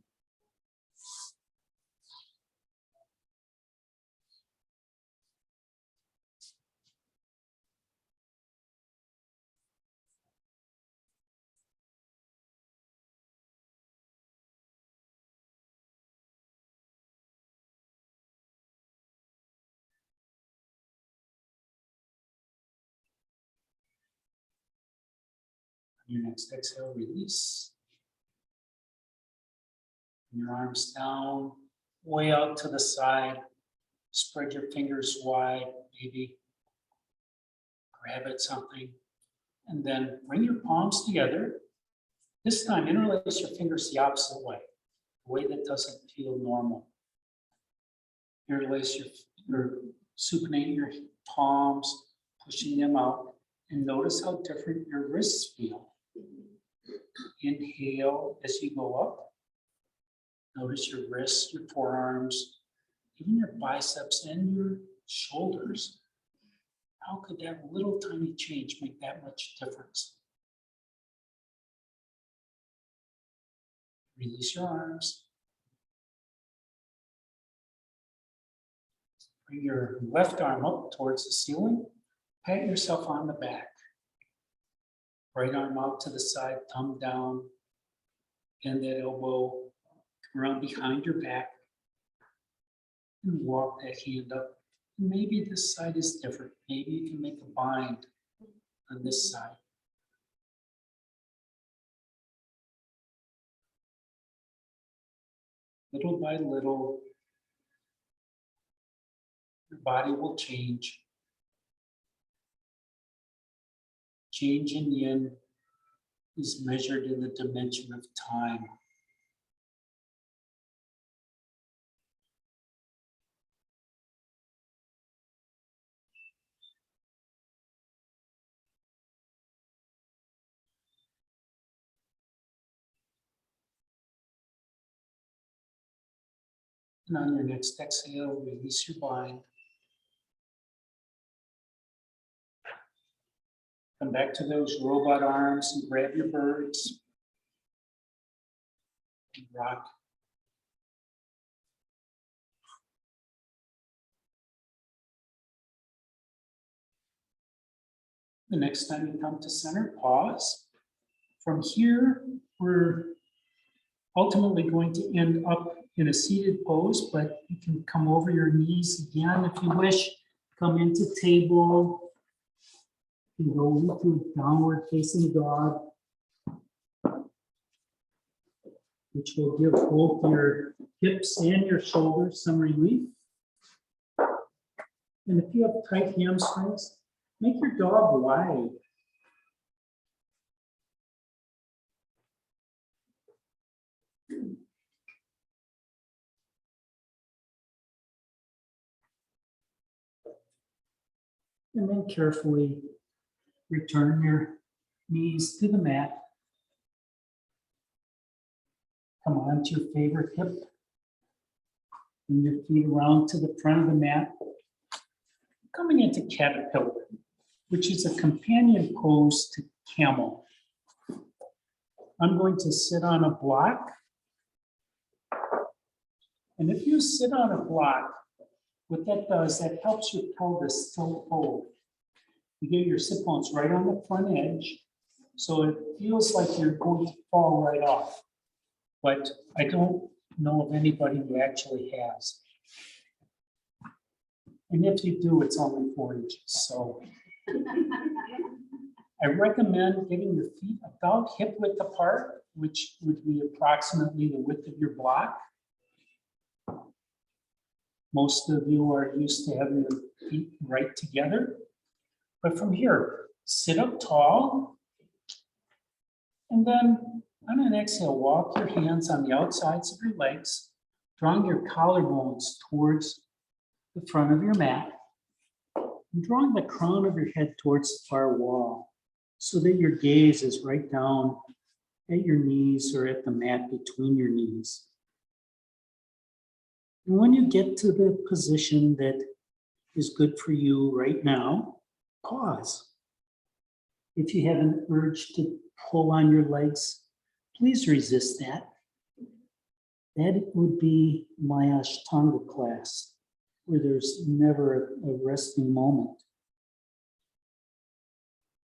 Your next exhale, release. Your arms down, way out to the side. Spread your fingers wide, maybe grab at something. And then bring your palms together. This time, interlace your fingers the opposite way, a way that doesn't feel normal. Interlace your supinate your palms, pushing them out, and notice how different your wrists feel. Inhale as you go up. Notice your wrists, your forearms, even your biceps and your shoulders. How could that little tiny change make that much difference? Release your arms. Bring your left arm up towards the ceiling. Pat yourself on the back. Right arm out to the side, thumb down. Bend that elbow around behind your back. And walk that hand up. Maybe this side is different. Maybe you can make a bind on this side. Little by little, your body will change. Change in Yin is measured in the dimension of time. And on your next exhale, release your bind. Come back to those robot arms and grab your birds. And rock. The next time you come to center, pause. From here, we're ultimately going to end up in a seated pose, but you can come over your knees again if you wish. Come into table. You can go into downward facing dog, which will give both your hips and your shoulders some relief. And if you have tight hamstrings, make your dog wide. And then carefully return your knees to the mat. Come on to your favorite hip. Bring your feet around to the front of the mat. Coming into caterpillar, which is a companion pose to camel. I'm going to sit on a block. And if you sit on a block, what that does, that helps your pelvis tilt forward. You get your sit bones right on the front edge, so it feels like you're going to fall right off. But I don't know of anybody who actually has. And if you do, it's only 4 inches. So I recommend getting your feet about hip width apart, which would be approximately the width of your block. Most of you are used to having your feet right together. But from here, sit up tall. And then on an exhale, walk your hands on the outsides of your legs, drawing your collarbones towards the front of your mat, and drawing the crown of your head towards the far wall so that your gaze is right down at your knees or at the mat between your knees. And when you get to the position that is good for you right now, pause. If you have an urge to pull on your legs, please resist that. That would be my Ashtanga class, where there's never a resting moment.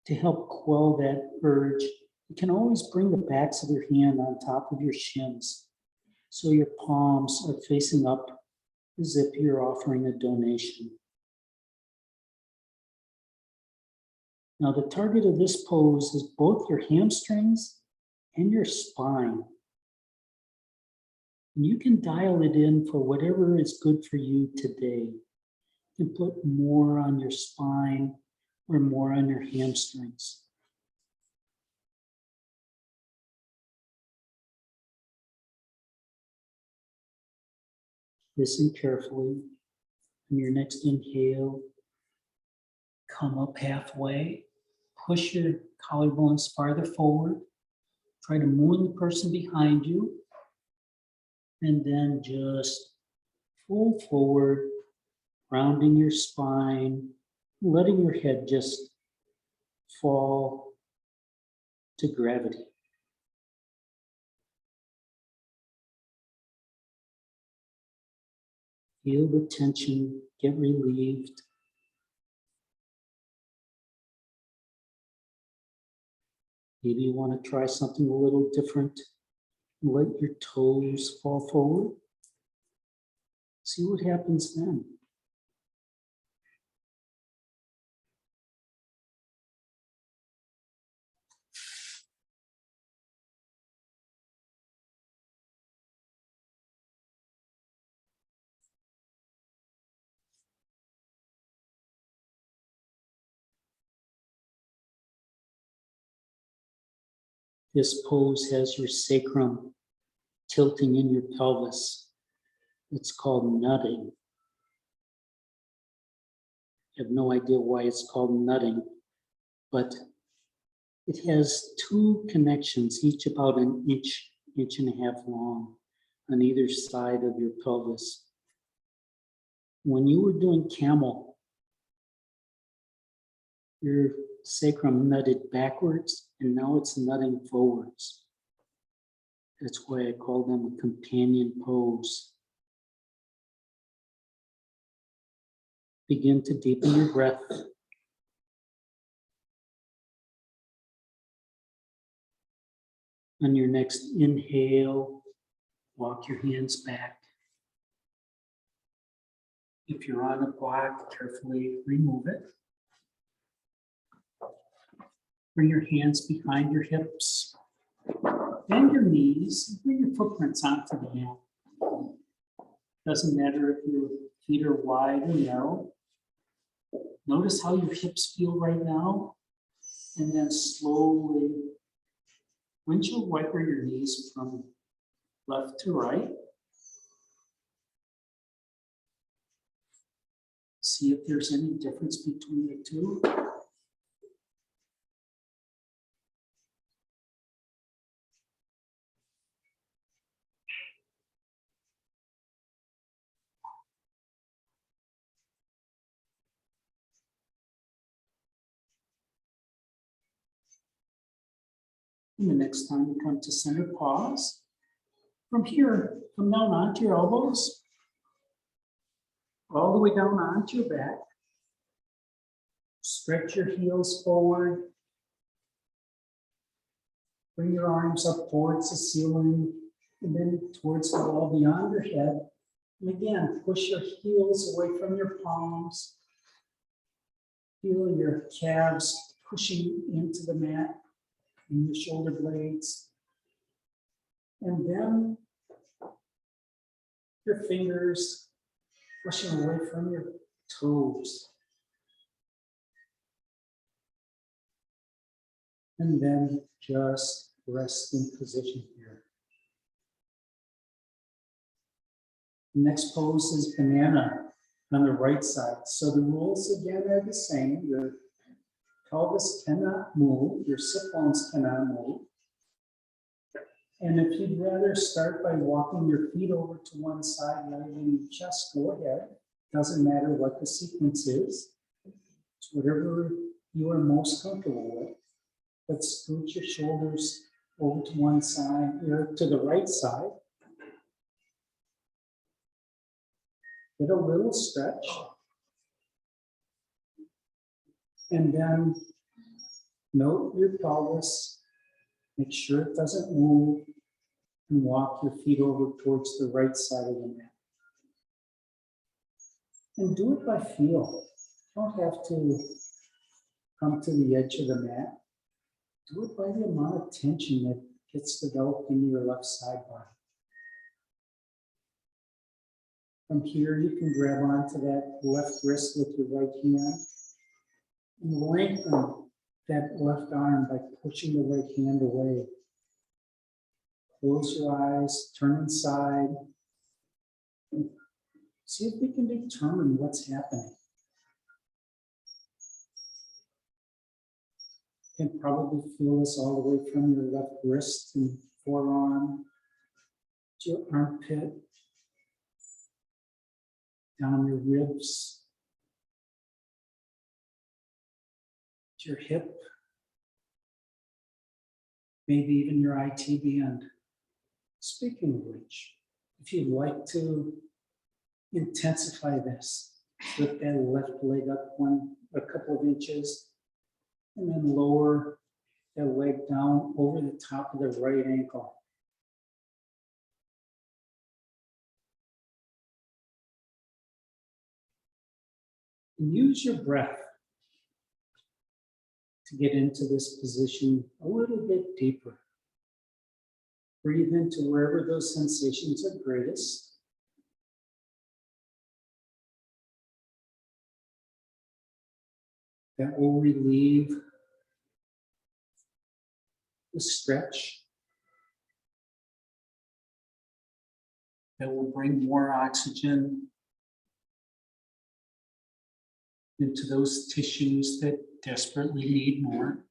To help quell that urge, you can always bring the backs of your hand on top of your shins, so your palms are facing up as if you're offering a donation. Now the target of this pose is both your hamstrings and your spine. And you can dial it in for whatever is good for you today. You can put more on your spine or more on your hamstrings. Listen carefully. On your next inhale, come up halfway. Push your collarbones farther forward. Try to moon the person behind you. And then just fold forward, rounding your spine, letting your head just fall to gravity. Feel the tension get relieved. Maybe you want to try something a little different. Let your toes fall forward. See what happens then. This pose has your sacrum tilting in your pelvis. It's called nutting. I have no idea why it's called nutting, but it has two connections, each about an inch, inch and a half long on either side of your pelvis. When you were doing Camel, your sacrum nutted backwards, and now it's nutting forwards. That's why I call them a companion pose. Begin to deepen your breath. On your next inhale, walk your hands back. If you're on a block, carefully remove it. Bring your hands behind your hips. Bend your knees, bring your footprints onto the mat. Doesn't matter if your feet are wide or narrow. Notice how your hips feel right now, and then slowly windshield wiper your knees from left to right. See if there's any difference between the two. And the next time you come to center, pause. From here, come down onto your elbows, all the way down onto your back. Stretch your heels forward. Bring your arms up towards the ceiling and then towards the wall beyond your head. And again, push your heels away from your palms. Feel your calves pushing into the mat and your shoulder blades. And then your fingers pushing away from your toes. And then just rest in position here. The next pose is banana on the right side. So the rules again are the same. Your pelvis cannot move, your sit bones cannot move. And if you'd rather start by walking your feet over to one side rather than your chest, go ahead. Doesn't matter what the sequence is. It's whatever you are most comfortable with. But scoot your shoulders over to one side, or to the right side. Get a little stretch. And then note your pelvis. Make sure it doesn't move. And walk your feet over towards the right side of the mat. And do it by feel. You don't have to come to the edge of the mat. Do it by the amount of tension that gets developed in your left side body. From here, you can grab onto that left wrist with your right hand and lengthen that left arm by pushing the right hand away. Close your eyes, turn inside, and see if we can determine what's happening. You can probably feel this all the way from your left wrist and forearm to your armpit, down your ribs, to your hip, maybe even your IT band. Speaking of which, if you'd like to intensify this, lift that left leg up a couple of inches, and then lower that leg down over the top of the right ankle. And use your breath to get into this position a little bit deeper. Breathe into wherever those sensations are greatest. That will relieve the stretch. That will bring more oxygen into those tissues that desperately need more.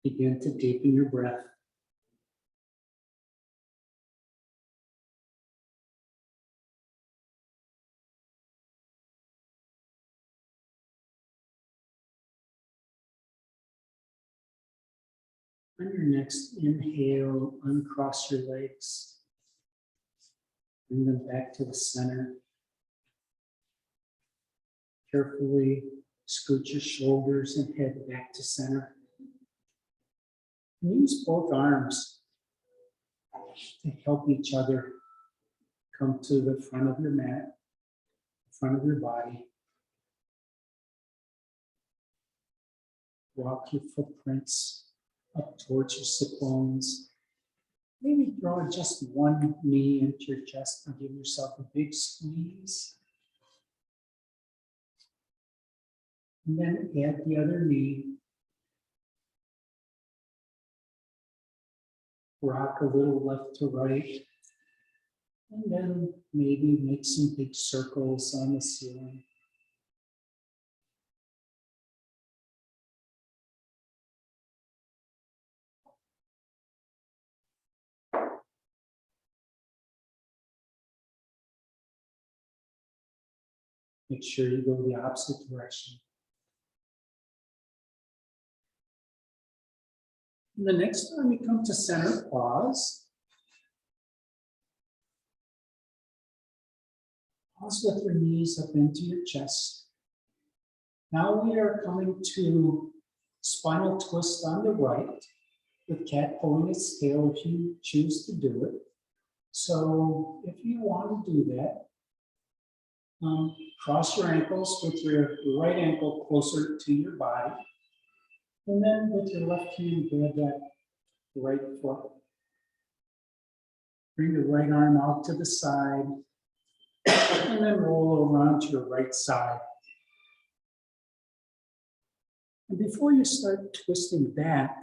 Begin to deepen your breath. On your next inhale, uncross your legs. Bring them back to the center. Carefully scoot your shoulders and head back to center. And use both arms to help each other come to the front of your mat, the front of your body. Walk your footprints up towards your sit bones. Maybe draw just one knee into your chest and give yourself a big squeeze. And then add the other knee. Rock a little left to right. And then maybe make some big circles on the ceiling. Make sure you go the opposite direction. And the next time you come to center, pause. Pause with your knees up into your chest. Now we are coming to spinal twist on the right, with cat pulling its tail if you choose to do it. So if you want to do that, cross your ankles with your right ankle closer to your body. And then with your left hand, grab that right foot. Bring the right arm out to the side. And then roll over onto your right side. And before you start twisting back,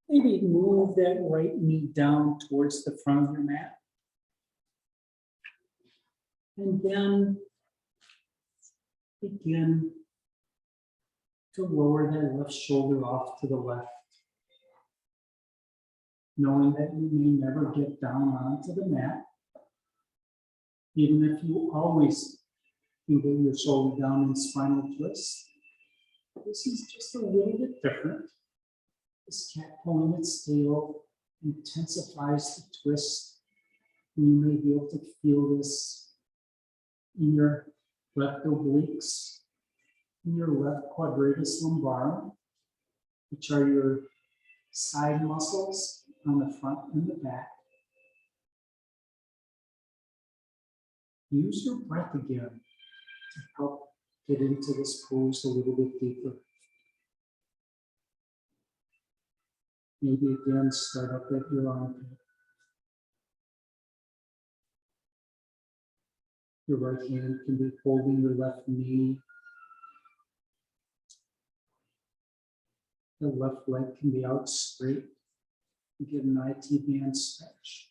maybe move that right knee down towards the front of your mat. And then begin to lower that left shoulder off to the left, knowing that you may never get down onto the mat. Even if you always can get your shoulder down in spinal twist, this is just a little bit different. This cat pulling its tail intensifies the twist. And you may be able to feel this in your left obliques, in your left quadratus lumbarum, which are your side muscles on the front and the back. Use your breath again to help get into this pose a little bit deeper. Maybe again, start up at your armpit. Your right hand can be holding your left knee. The left leg can be out straight. You get an IT band stretch.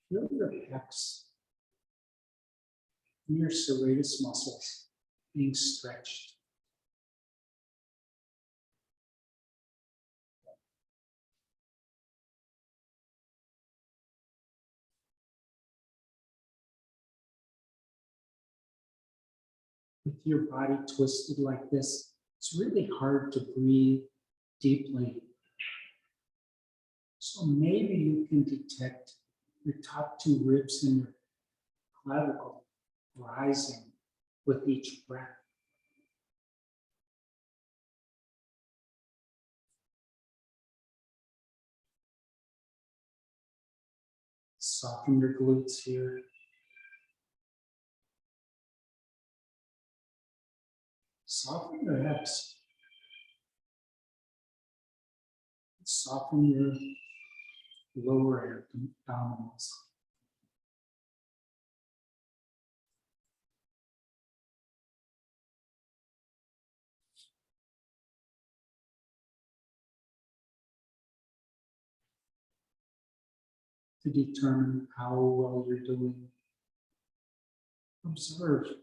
Feel your pecs and your serratus muscles being stretched. With your body twisted like this, it's really hard to breathe deeply. So maybe you can detect your top two ribs and your clavicle rising with each breath. Soften your glutes here. Soften your hips. Soften your lower abdominals. To determine how well you're doing, observe if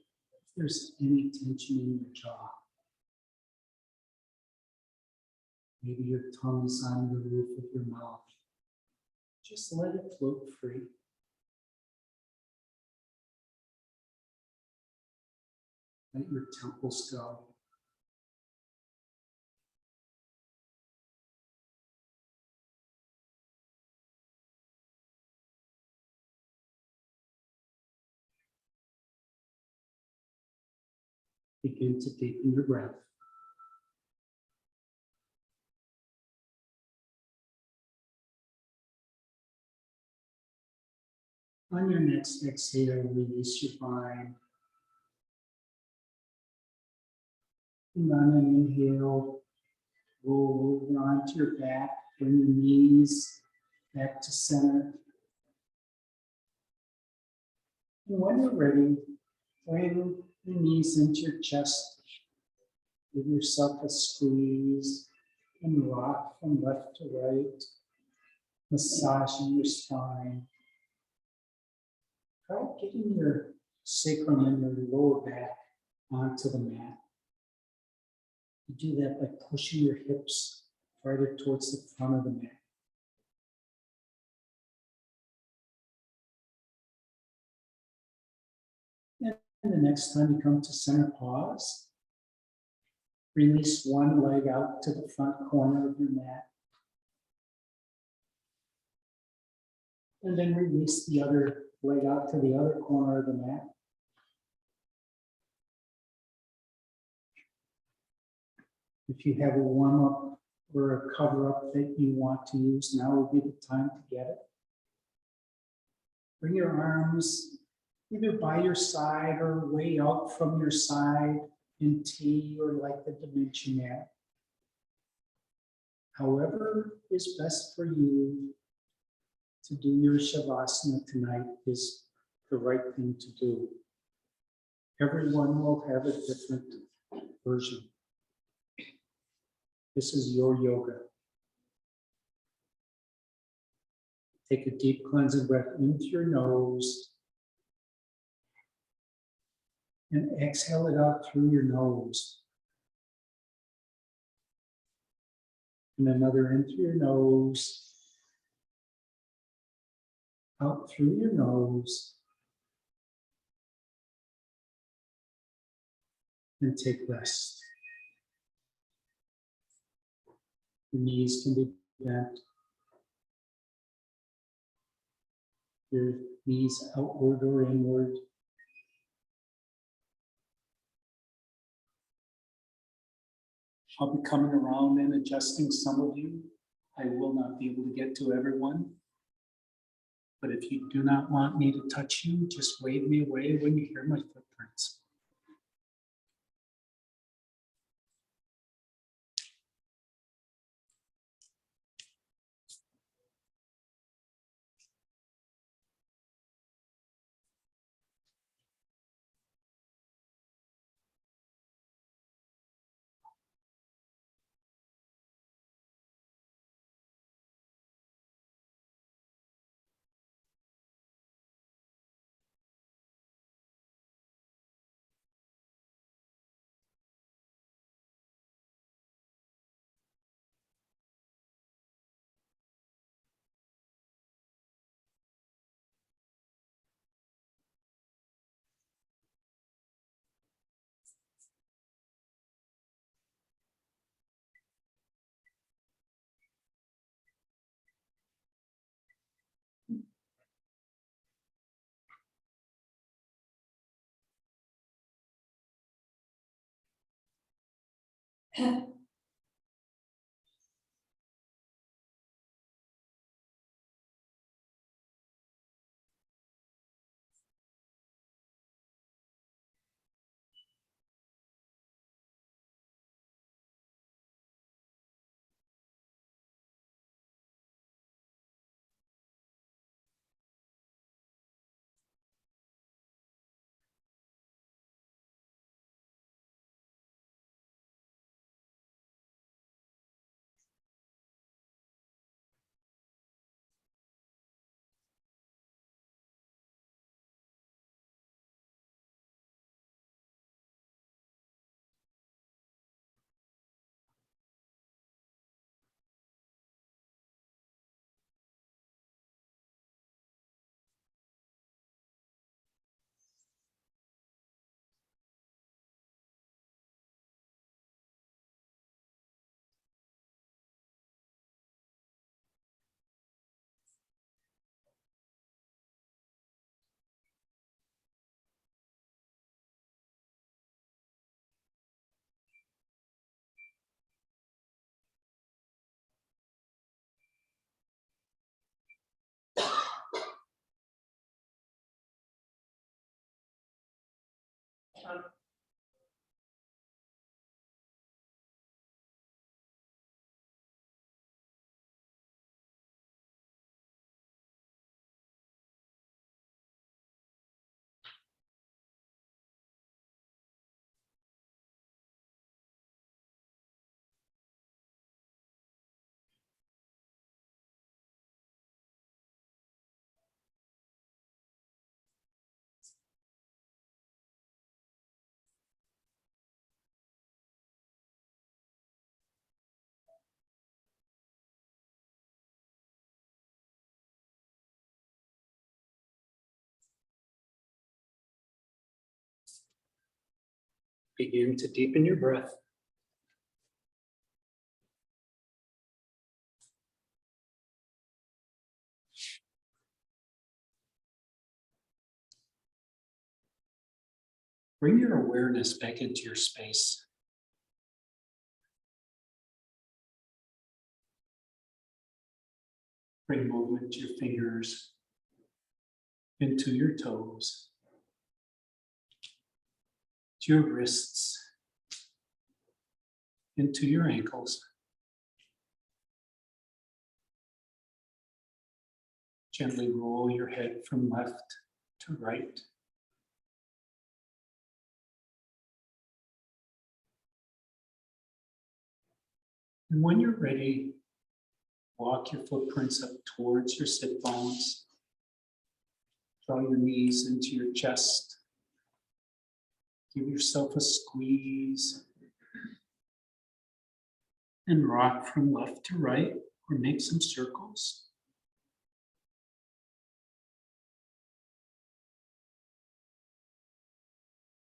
there's any tension in your jaw. Maybe your tongue is on the roof of your mouth. Just let it float free. Let your temples go. Begin to deepen your breath. On your next exhale, release your spine. And on an inhale, roll over onto your back, bring your knees back to center. And when you're ready, bring your knees into your chest. Give yourself a squeeze and rock from left to right, massaging your spine. Try getting your sacrum and your lower back onto the mat. You do that by pushing your hips farther towards the front of the mat. And the next time you come to center, pause. Release one leg out to the front corner of your mat. And then release the other leg out to the other corner of the mat. If you have a warm-up or a cover-up that you want to use, now would be the time to get it. Bring your arms either by your side or way out from your side in T or like the dimension mat. however is best for you to do your Shavasana tonight is the right thing to do. Everyone will have a different version. This is your yoga. Take a deep cleansing breath into your nose and exhale it out through your nose. And another in through your nose, out through your nose, and take rest. Your knees can be bent. Your knees outward or inward. I'll be coming around and adjusting some of you. I will not be able to get to everyone. But if you do not want me to touch you, just wave me away when you hear my footprints. Begin to deepen your breath. Bring your awareness back into your space. Bring movement to your fingers, into your toes, to your wrists, into your ankles, Gently roll your head from left to right. And when you're ready, walk your footprints up towards your sit bones. Draw your knees into your chest. Give yourself a squeeze. And rock from left to right or make some circles.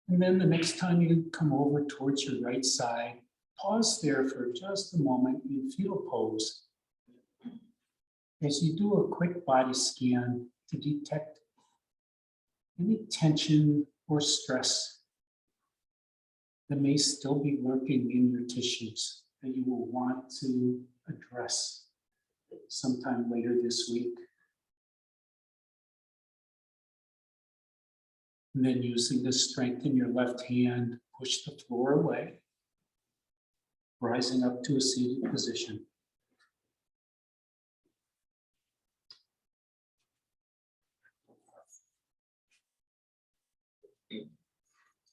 And then the next time you come over towards your right side, pause there for just a moment in fetal pose as you do a quick body scan to detect any tension or stress that may still be lurking in your tissues that you will want to address sometime later this week. And then using the strength in your left hand, push the floor away, rising up to a seated position.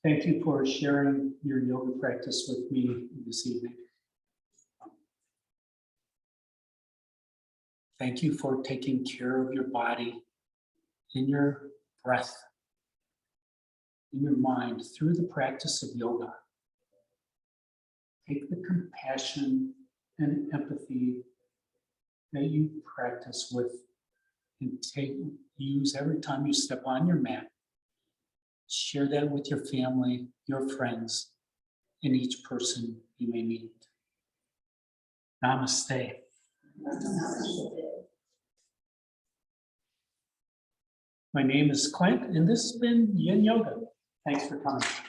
Thank you for sharing your yoga practice with me this evening. Thank you for taking care of your body and your breath, in your mind through the practice of yoga. Take the compassion and empathy that you practice with and use every time you step on your mat. Share that with your family, your friends, and each person you may meet. Namaste. My name is Clint, and this has been Yin Yoga. Thanks for coming.